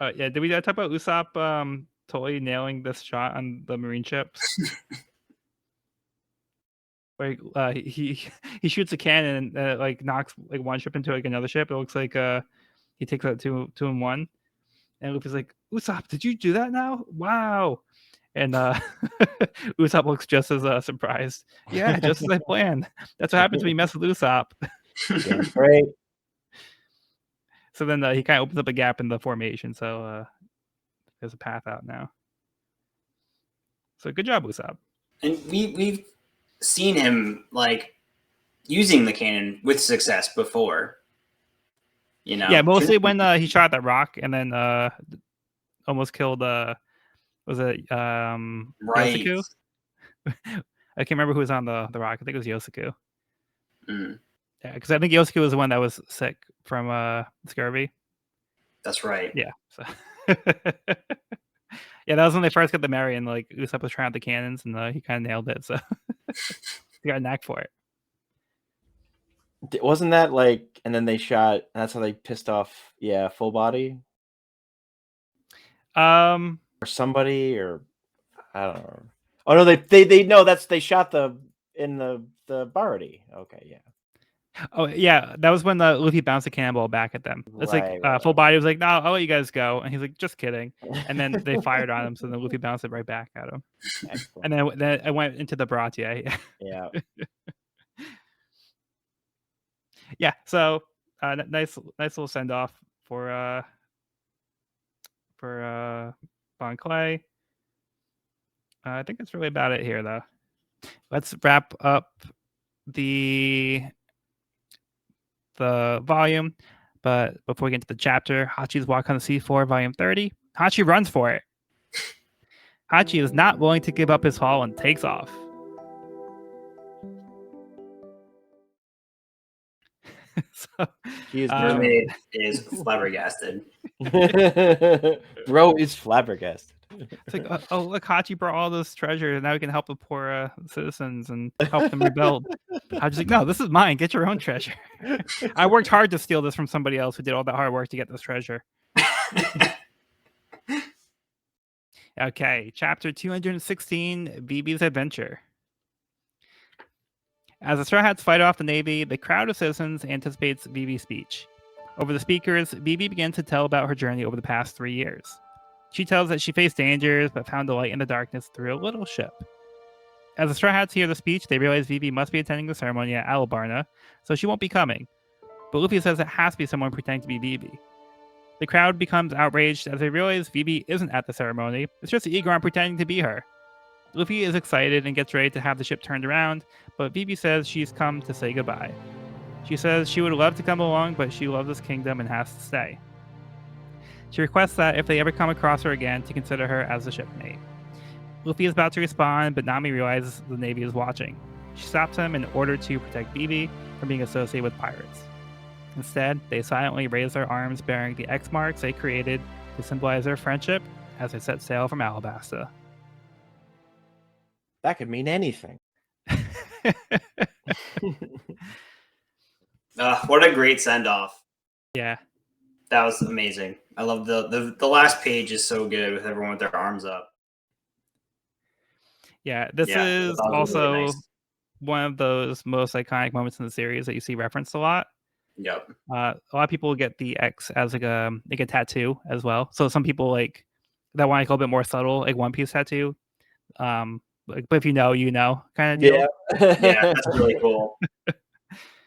Yeah. Did we talk about Usopp totally nailing this shot on the marine ships? Like he shoots a cannon and like knocks like one ship into like another ship. It looks like he takes out two in one, and Luffy's like, Usopp, did you do that now? Wow. And Usopp looks just as surprised. Yeah, just as I planned. That's what happens when you mess with Usopp. Damn great. So then he kind of opens up a gap in the formation. So there's a path out now. So good job, Usopp. And we've seen him like using the cannon with success before. You know? Yeah, mostly when he shot that rock and then almost killed was it Right. Yosuke? I can't remember who was on the rock. I think it was Yosuke. Mm, Yeah, because I think Yosuke was the one that was sick from scurvy. that's right. Yeah. So yeah, that was when they first got the Mary and like Usopp was trying out the cannons and he kind of nailed it. So he got a knack for it. Wasn't that like, and then they shot, and that's how they pissed off, full body? Or somebody, or I don't know. Oh no, they shot the Barty. Okay, yeah. Oh yeah, that was when Luffy bounced the cannonball back at them. It's Right, like full body was like, "No, I'll let you guys go," and he's like, "Just kidding." And then they fired on him, so then Luffy bounced it right back at him. Excellent. And then I went into the Baratie. Yeah. Yeah. So nice little send off for Bon Clay. I think that's really about it here, though. Let's wrap up the volume. But before we get into the chapter, Hachi's Walk on the Sea-Floor, Volume 30. Hachi runs for it. Hachi is not willing to give up his haul and takes off. So, Mermaid is flabbergasted. Bro is flabbergasted. It's like, oh, look, Hachi brought all this treasure, and now we can help the poor citizens and help them rebuild. Hachi's like, no, this is mine. Get your own treasure. I worked hard to steal this from somebody else who did all that hard work to get this treasure. Okay, chapter 216, Vivi's Adventure. As the Straw Hats fight off the Navy, the crowd of citizens anticipates Vivi's speech. Over the speakers, Vivi begins to tell about her journey over the past 3 years. She tells that she faced dangers, but found a light in the darkness through a little ship. As the Straw Hats hear the speech, they realize Vivi must be attending the ceremony at Alabarna, so she won't be coming. But Luffy says it has to be someone pretending to be Vivi. The crowd becomes outraged as they realize Vivi isn't at the ceremony, it's just Igron pretending to be her. Luffy is excited and gets ready to have the ship turned around, but Vivi says she's come to say goodbye. She says she would love to come along, but she loves this kingdom and has to stay. She requests that if they ever come across her again, to consider her as a shipmate. Luffy is about to respond, but Nami realizes the Navy is watching. She stops him in order to protect Vivi from being associated with pirates. Instead, they silently raise their arms bearing the X marks they created to symbolize their friendship as they set sail from Alabasta. That could mean anything. What a great send off. Yeah. That was amazing. I love the last page is so good with everyone with their arms up. Yeah, this is also really nice. One of those most iconic moments in the series that you see referenced a lot. Yep. A lot of people get the X as like a tattoo as well. So some people like that one like a little bit more subtle, like One Piece tattoo. But if you know, kind of deal. Yeah, that's really cool.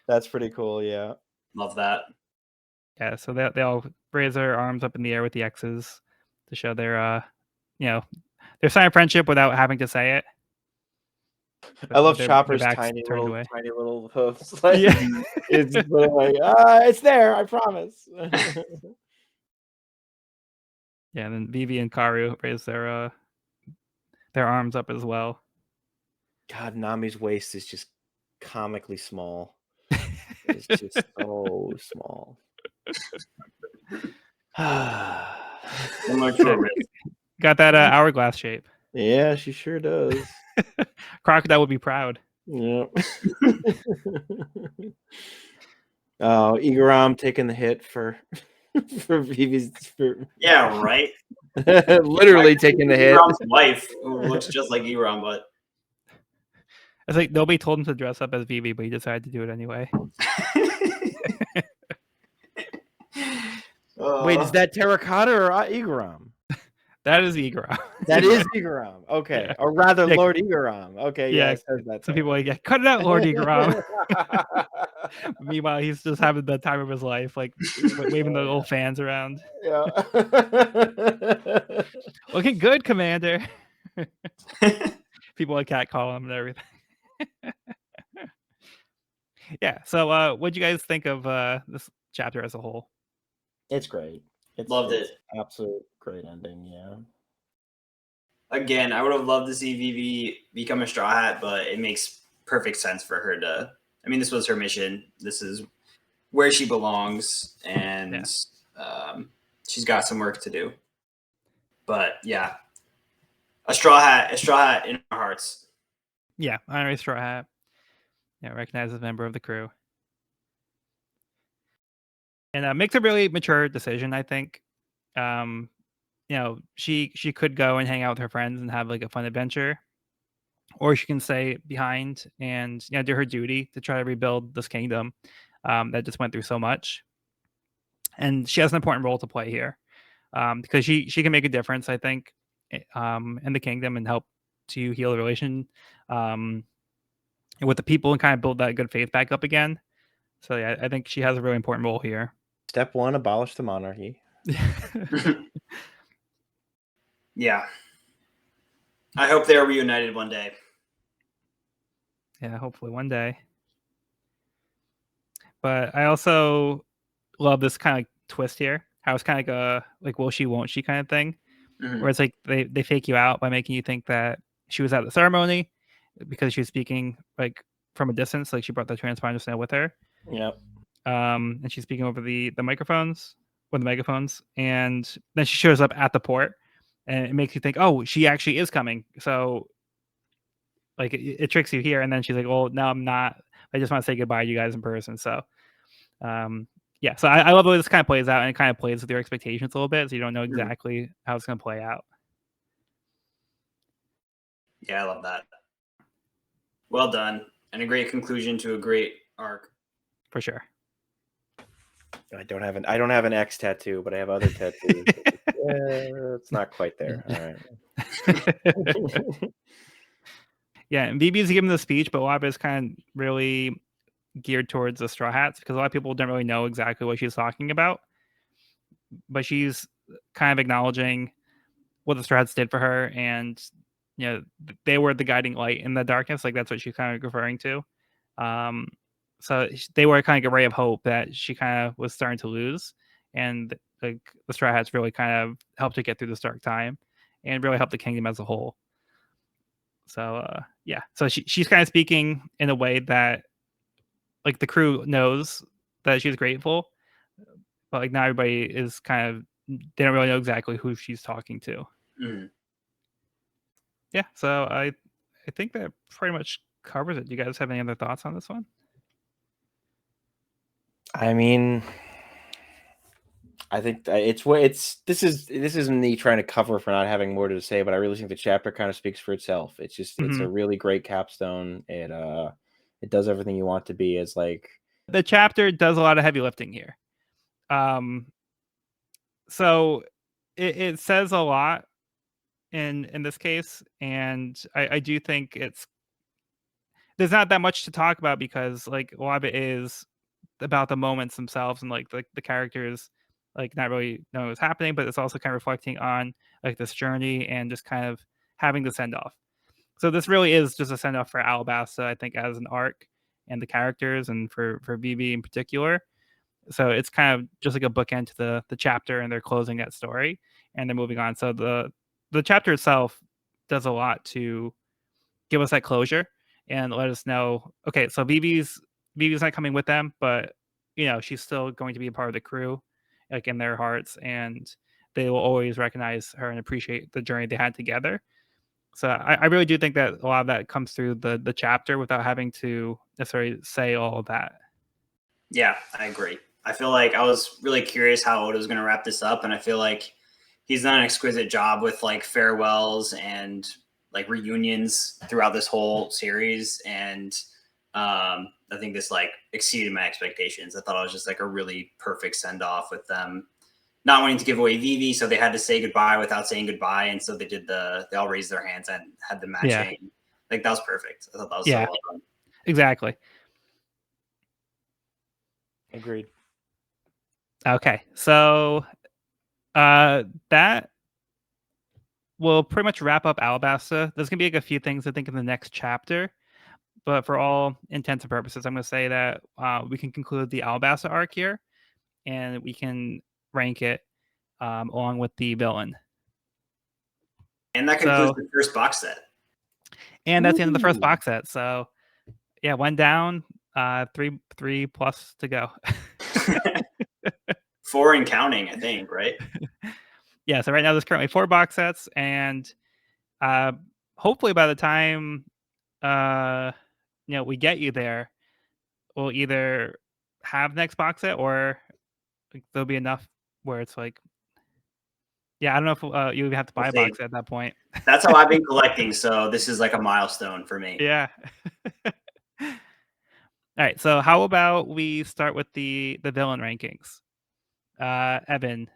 That's pretty cool. Yeah, love that. Yeah, so they all raise their arms up in the air with the X's to show their their sign of friendship without having to say it. I love Chopper's tiny little hooves. Like, yeah. It's like, it's there, I promise. Yeah, and then Vivi and Karu raise their arms up as well. God, Nami's waist is just comically small. It's just so small. Got that hourglass shape. Yeah, she sure does. Crocodile would be proud. Yep. Oh, Igaram taking the hit for Vivi's. Yeah, right. Literally taking the hit. Igaram's wife, who looks just like Igaram, but it's like nobody told him to dress up as Vivi, but he decided to do it anyway. Wait, is that terracotta or Igaram? That is Igaram. That is Igaram. Okay. Yeah. Or rather, Yeah. Lord Igaram. Okay. Yeah. Yeah, It says that some people are somewhere. like, cut it out, Lord Igaram. Meanwhile, he's just having the time of his life, like waving the little fans around. Yeah. Looking good, Commander. People like catcall him and everything. Yeah. So, what do you guys think of this chapter as a whole? It's great. Loved It's it. absolute great ending. Yeah. Again, I would have loved to see Vivi become a Straw Hat, but it makes perfect sense for her to. I mean, this was her mission. This is where she belongs, and she's got some work to do. But yeah, a Straw Hat in our hearts. Yeah, honorary Straw Hat. Yeah, recognized as a member of the crew. And makes a really mature decision, I think. She could go and hang out with her friends and have like a fun adventure, or she can stay behind and do her duty to try to rebuild this kingdom that just went through so much. And she has an important role to play here because she can make a difference, I think, in the kingdom and help to heal the relation with the people and kind of build that good faith back up again. So yeah, I think she has a really important role here. Step 1, abolish the monarchy. Yeah. I hope they are reunited one day. Yeah, hopefully one day. But I also love this kind of twist here. How it's kind of like will she, won't she kind of thing. Mhm. Where it's like they fake you out by making you think that she was at the ceremony because she was speaking like from a distance, like she brought the transponder stand with her. Yep. And she's speaking over the microphones or the megaphones, and then she shows up at the port, and it makes you think, oh, she actually is coming. So like it tricks you here, and then she's like, well, no, I'm not. I just want to say goodbye to you guys in person. So yeah, so I love the way this kind of plays out, and it kind of plays with your expectations a little bit, so you don't know exactly how it's going to play out. Yeah, I love that. Well done, and a great conclusion to a great arc. For sure. I don't have an X tattoo, but I have other tattoos. It's not quite there. All right. Yeah, and Vivi's giving the speech, but a lot of it's kind of really geared towards the Straw Hats because a lot of people don't really know exactly what she's talking about. But she's kind of acknowledging what the Straw Hats did for her, and they were the guiding light in the darkness. Like that's what she's kind of referring to. So they were kind of a ray of hope that she kind of was starting to lose, and like the Straw Hats really kind of helped her get through this dark time, and really helped the kingdom as a whole. So yeah, so she's kind of speaking in a way that like the crew knows that she's grateful, but like not everybody is kind of, they don't really know exactly who she's talking to. Mhm. Yeah, so I think that pretty much covers it. Do you guys have any other thoughts on this one? I mean, I think this isn't me trying to cover for not having more to say, but I really think the chapter kind of speaks for itself. It's just it's a really great capstone. It does everything you want to be as like the chapter does a lot of heavy lifting here. So it says a lot in this case, and I do think there's not that much to talk about because like a lot of it is about the moments themselves and like the characters like not really knowing what's happening, but it's also kind of reflecting on like this journey and just kind of having the send off. So this really is just a send off for Alabasta, I think, as an arc and the characters, and for Vivi in particular. So it's kind of just like a bookend to the chapter, and they're closing that story and they're moving on. So the chapter itself does a lot to give us that closure and let us know, okay, so Vivi's not coming with them, but she's still going to be a part of the crew, like in their hearts, and they will always recognize her and appreciate the journey they had together. So I really do think that a lot of that comes through the chapter without having to necessarily say all of that. Yeah, I agree. I feel like I was really curious how Oda was going to wrap this up, and I feel like he's done an exquisite job with like farewells and like reunions throughout this whole series, and I think this like exceeded my expectations. I thought it was just like a really perfect send off with them not wanting to give away Vivi, so they had to say goodbye without saying goodbye, and so they all raised their hands and had the matching. Like that was perfect. I thought that was so well done. Exactly. Agreed. Okay, so that will pretty much wrap up Alabasta. There's gonna be like a few things I think in the next chapter, but for all intents and purposes, I'm gonna say that we can conclude the Alabasta arc here, and we can rank it along with the villain. And that concludes the first box set. And that's the end of the first box set. So yeah, one down, three plus to go. 4 and counting, I think, right? Yeah, so right now there's currently 4 box sets, and hopefully by the time we get you there, we'll either have next box set or there'll be enough where it's like, I don't know if you have to buy a box set at that point. That's how I've been collecting, so this is like a milestone for me. Yeah. All right, so how about we start with the villain rankings? Evan,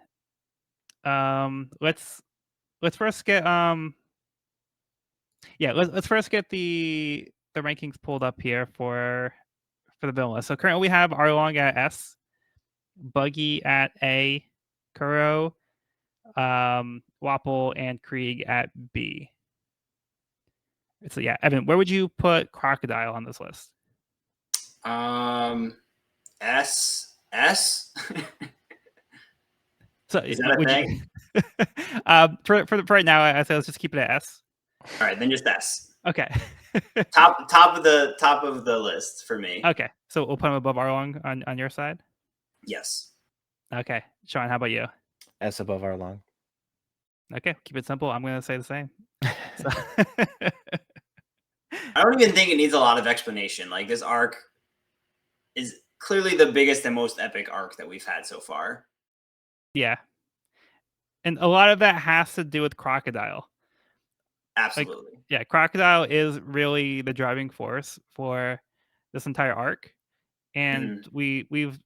let's first get let's first get the rankings pulled up here for the villain list. So currently we have Arlong at S, Buggy at A, Kuro, Wapple, and Krieg at B. So yeah, Evan, where would you put Crocodile on this list? S. So is that a thing? For right now, I say let's just keep it at S. All right, then just S. Okay. top of the list for me. Okay, so we'll put him above Arlong on your side. Yes. Okay, Sean, how about you? S above Arlong. Okay, keep it simple. I'm gonna say the same. So. I don't even think it needs a lot of explanation. Like this arc is clearly the biggest and most epic arc that we've had so far. Yeah. And a lot of that has to do with Crocodile. Absolutely. Like, Crocodile is really the driving force for this entire arc. And we've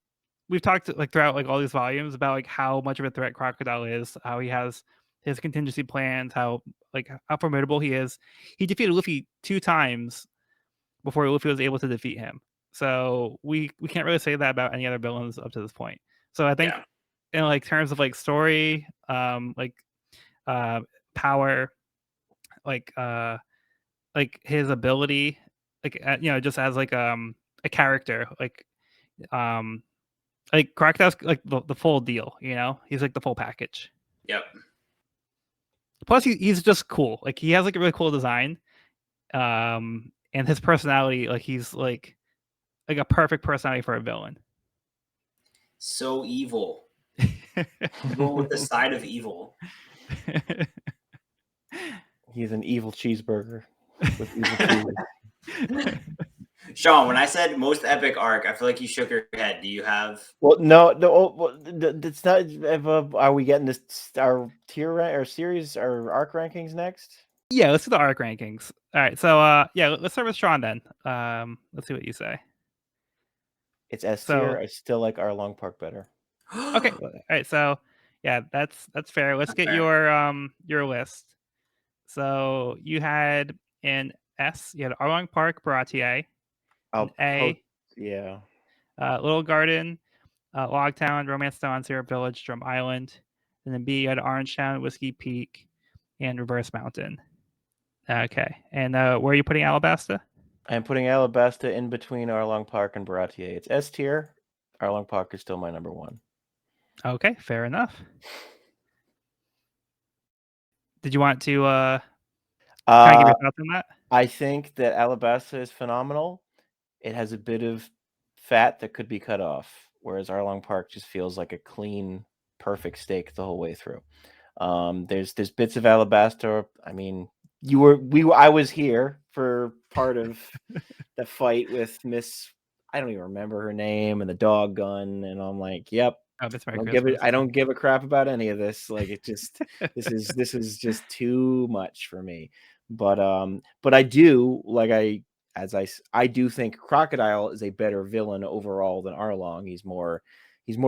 talked like throughout like all these volumes about like how much of a threat Crocodile is, how he has his contingency plans, how formidable he is. He defeated Luffy 2 times before Luffy was able to defeat him. So we can't really say that about any other villains up to this point. So I think in like terms of like story, power, like his ability, just as like a character, like Crocodile's like the full deal, he's like the full package. Yep. Plus he's just cool. Like he has like a really cool design. And his personality, like he's like a perfect personality for a villain. So evil. Go with the side of evil. He's an evil cheeseburger with evil cheese. Sean, when I said most epic arc, I feel like you shook your head. Do you have? Well, no. It's not. Are we getting this our tier or series or arc rankings next? Yeah, let's do the arc rankings. All right, so let's start with Sean then. Let's see what you say. It's S tier. I still like Arlong Park better. Okay, all right, so yeah, that's fair. Let's get your list. So you had in S, you had Arlong Park, Baratier. A, Little Garden, Logtown, Romance Town, Syrup Village, Drum Island. And then B, you had Orange Town, Whiskey Peak, and Reverse Mountain. Okay, and where are you putting Alabasta? I'm putting Alabasta in between Arlong Park and Baratier. It's S tier. Arlong Park is still my number 1. Okay, fair enough. Did you want to kind of give your thoughts on that? I think that Alabasta is phenomenal. It has a bit of fat that could be cut off, whereas Arlong Park just feels like a clean, perfect steak the whole way through. There's bits of Alabasta. I mean, I was here for part of the fight with Miss. I don't even remember her name, and the dog gun, and I'm like, yep. I don't give a crap about any of this. Like it just this is just too much for me. But I do, like I I do think Crocodile is a better villain overall than Arlong. He's more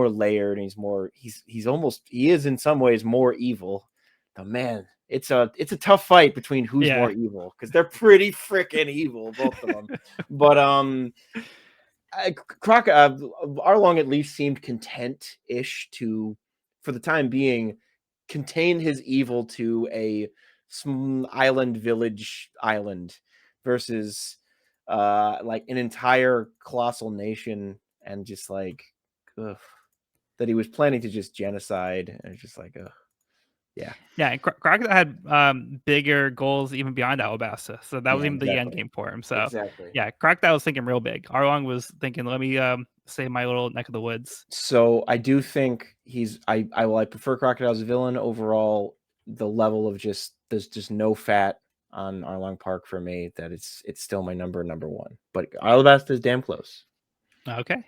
layered, and he is in some ways more evil. But man, it's a tough fight between who's more evil, because they're pretty freaking evil, both of them. But Arlong at least seemed content-ish to, for the time being, contain his evil to a island village versus like an entire colossal nation, and just like that he was planning to just genocide, and it's just like yeah. Crocodile had bigger goals even beyond Alabasta, so that was even the end game for him. So yeah, Crocodile was thinking real big. Arlong was thinking, let me save my little neck of the woods. So I do think I prefer Crocodile's villain overall. The level of there's just no fat on Arlong Park for me, that it's still my number one. But Alabasta is damn close. Okay.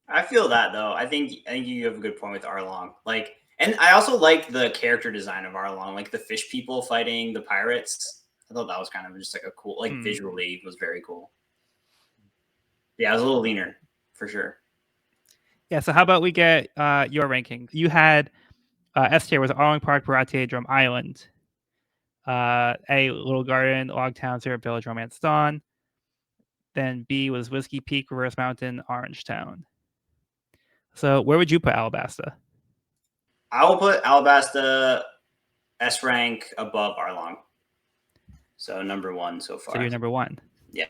I feel that though. I think you have a good point with Arlong. Like, and I also like the character design of Arlong, like the fish people fighting the pirates. I thought that was kind of just like a cool, like visually was very cool. Yeah, it was a little leaner for sure. Yeah. So how about we get your rankings? You had S tier was Arlong Park, Baratie, Drum Island. A, Little Garden, Logtown, Syrup Village, Romance Dawn. Then B was Whiskey Peak, Reverse Mountain, Orange Town. So where would you put Alabasta? I will put Alabasta S rank above Arlong. So number 1 so far. So you're number 1. Yeah.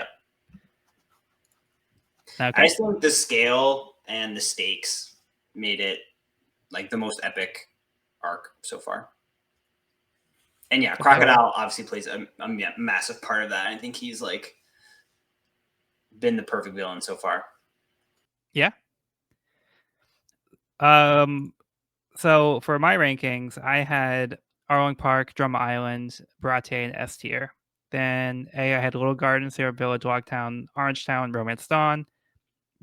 Okay. I just think the scale and the stakes made it like the most epic arc so far. And yeah, Crocodile obviously plays a massive part of that. I think he's like been the perfect villain so far. Yeah. So for my rankings, I had Arlong Park, Drum Island, Baratie, and S tier. Then A, I had Little Garden, Syrup Village, Logtown, Orange Town, Romance Dawn.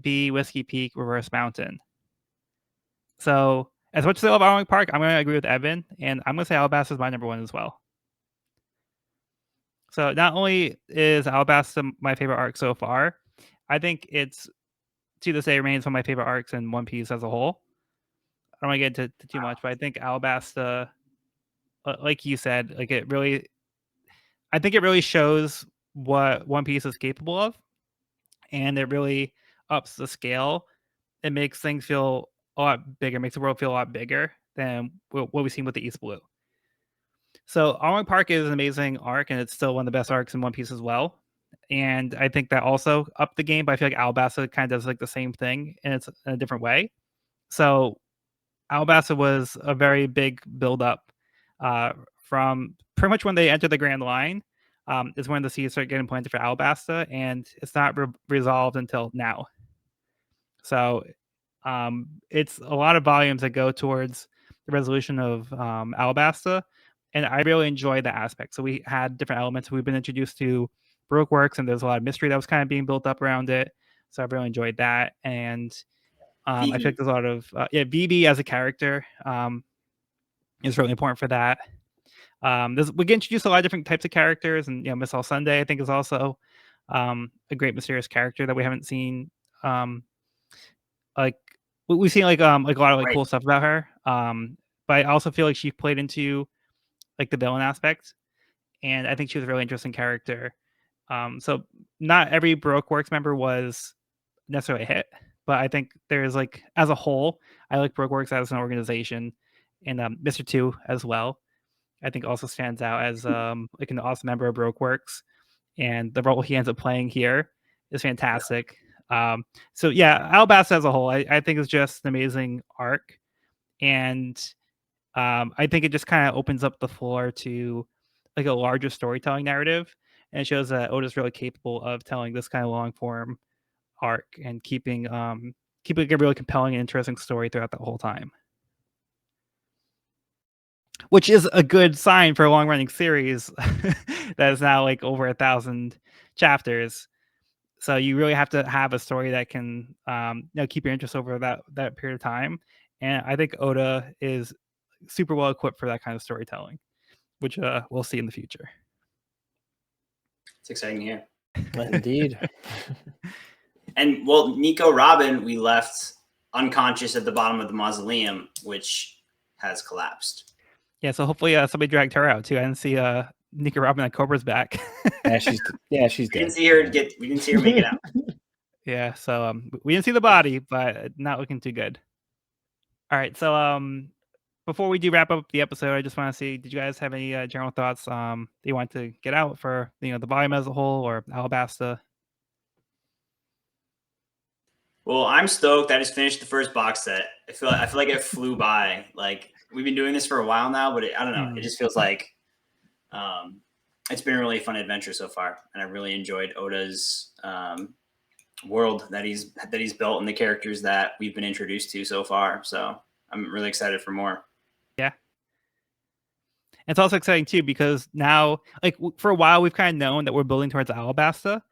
B, Whiskey Peak, Reverse Mountain. So as much as I love Arlong Park, I'm going to agree with Evan, and I'm going to say Alabasta is my number 1 as well. So not only is Alabasta my favorite arc so far, I think it's, to this day, remains one of my favorite arcs in One Piece as a whole. I don't want to get into too much, but I think Alabasta, like you said, like I think it really shows what One Piece is capable of, and it really ups the scale. It makes things feel a lot bigger, makes the world feel a lot bigger than what we've seen with the East Blue. So Arlong Park is an amazing arc, and it's still one of the best arcs in One Piece as well. And I think that also upped the game, but I feel like Alabasta kind of does like the same thing, and it's in a different way. So Alabasta was a very big build-up from pretty much when they enter the Grand Line, is when the seeds start getting planted for Alabasta, and it's not resolved until now. So it's a lot of volumes that go towards the resolution of Alabasta, and I really enjoy that aspect. So we had different elements. We've been introduced to Baroque works, and there's a lot of mystery that was kind of being built up around it. So I really enjoyed that, and I think there's a lot of Vivi as a character is really important for that. We get introduced to a lot of different types of characters, and Miss All Sunday I think is also a great mysterious character that we haven't seen. Like we've seen like a lot of like cool stuff about her, but I also feel like she played into like the villain aspect, and I think she was a really interesting character. So not every Baroque Works member was necessarily a hit, but I think there's like as a whole, I like Baroque Works as an organization, and Mr. 2 as well. I think also stands out as like an awesome member of Baroque Works, and the role he ends up playing here is fantastic. So yeah, Alabasta as a whole, I think is just an amazing arc, and I think it just kind of opens up the floor to like a larger storytelling narrative, and it shows that Oda's really capable of telling this kind of long form arc and keeping a really compelling and interesting story throughout the whole time, which is a good sign for a long running series that is now like over 1,000 chapters. So you really have to have a story that can keep your interest over that period of time. And I think Oda is super well equipped for that kind of storytelling, which we'll see in the future. It's exciting to hear. Indeed. And well, Nico Robin, we left unconscious at the bottom of the mausoleum, which has collapsed. Yeah, so hopefully somebody dragged her out too. I didn't see Nika Robin and Cobra's back. she's We dead. didn't see her we didn't see her make it out. Yeah, so we didn't see the body, but not looking too good. All right, so before we do wrap up the episode, I just want to see, did you guys have any general thoughts that you want to get out for the volume as a whole or Alabasta? Well, I'm stoked. I just finished the first box set. I feel like it flew by. Like we've been doing this for a while now, but I don't know. It just feels like it's been a really fun adventure so far, and I really enjoyed Oda's world that he's built and the characters that we've been introduced to so far. So I'm really excited for more. Yeah. It's also exciting too because now, like for a while, we've kind of known that we're building towards Alabasta,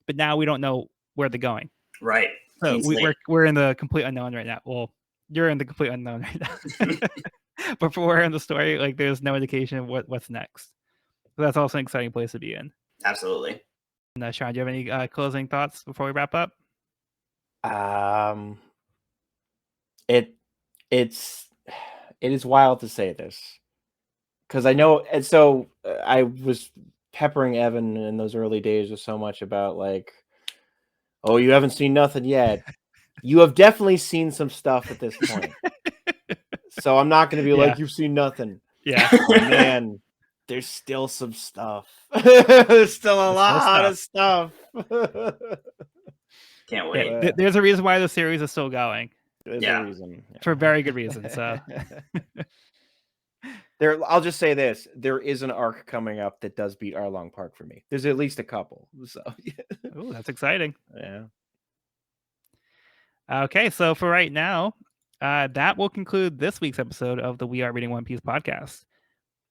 but now we don't know where they're going. Right. So we're in the complete unknown right now. Well, you're in the complete unknown right now. But for where in the story, like there's no indication of what's next. So that's also an exciting place to be in. Absolutely. And Sean, do you have any closing thoughts before we wrap up? It is wild to say this because I know, and so I was peppering Evan in those early days with so much about like, oh, you haven't seen nothing yet. You have definitely seen some stuff at this point. So I'm not going to be like, you've seen nothing. Yeah. Oh, man, there's still some stuff. There's still a lot of stuff. Can't wait. Yeah, there's a reason why the series is still going. There's a reason. For a very good reason. So I'll just say this. There is an arc coming up that does beat Arlong Park for me. There's at least a couple. So oh, that's exciting. Yeah. Okay, so for right now, that will conclude this week's episode of the We Are Reading One Piece podcast.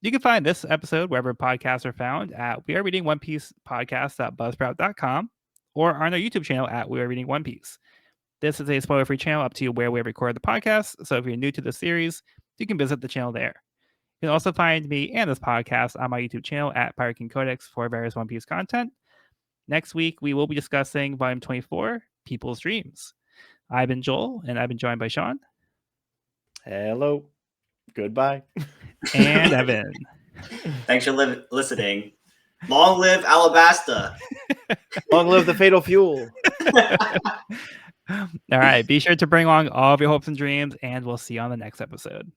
You can find this episode wherever podcasts are found at We Are Reading One Piece podcast.buzzsprout.com or on our YouTube channel at We Are Reading One Piece. This is a spoiler-free channel up to where we record the podcast, so if you're new to the series, you can visit the channel there. You can also find me and this podcast on my YouTube channel at Pirate King Codex for various One Piece content. Next week, we will be discussing Volume 24, People's Dreams. I've been Joel, and I've been joined by Sean. Hello. Goodbye. And Evan. Thanks for listening. Long live Alabasta. Long live the Fatal Fuel. All right. Be sure to bring along all of your hopes and dreams, and we'll see you on the next episode.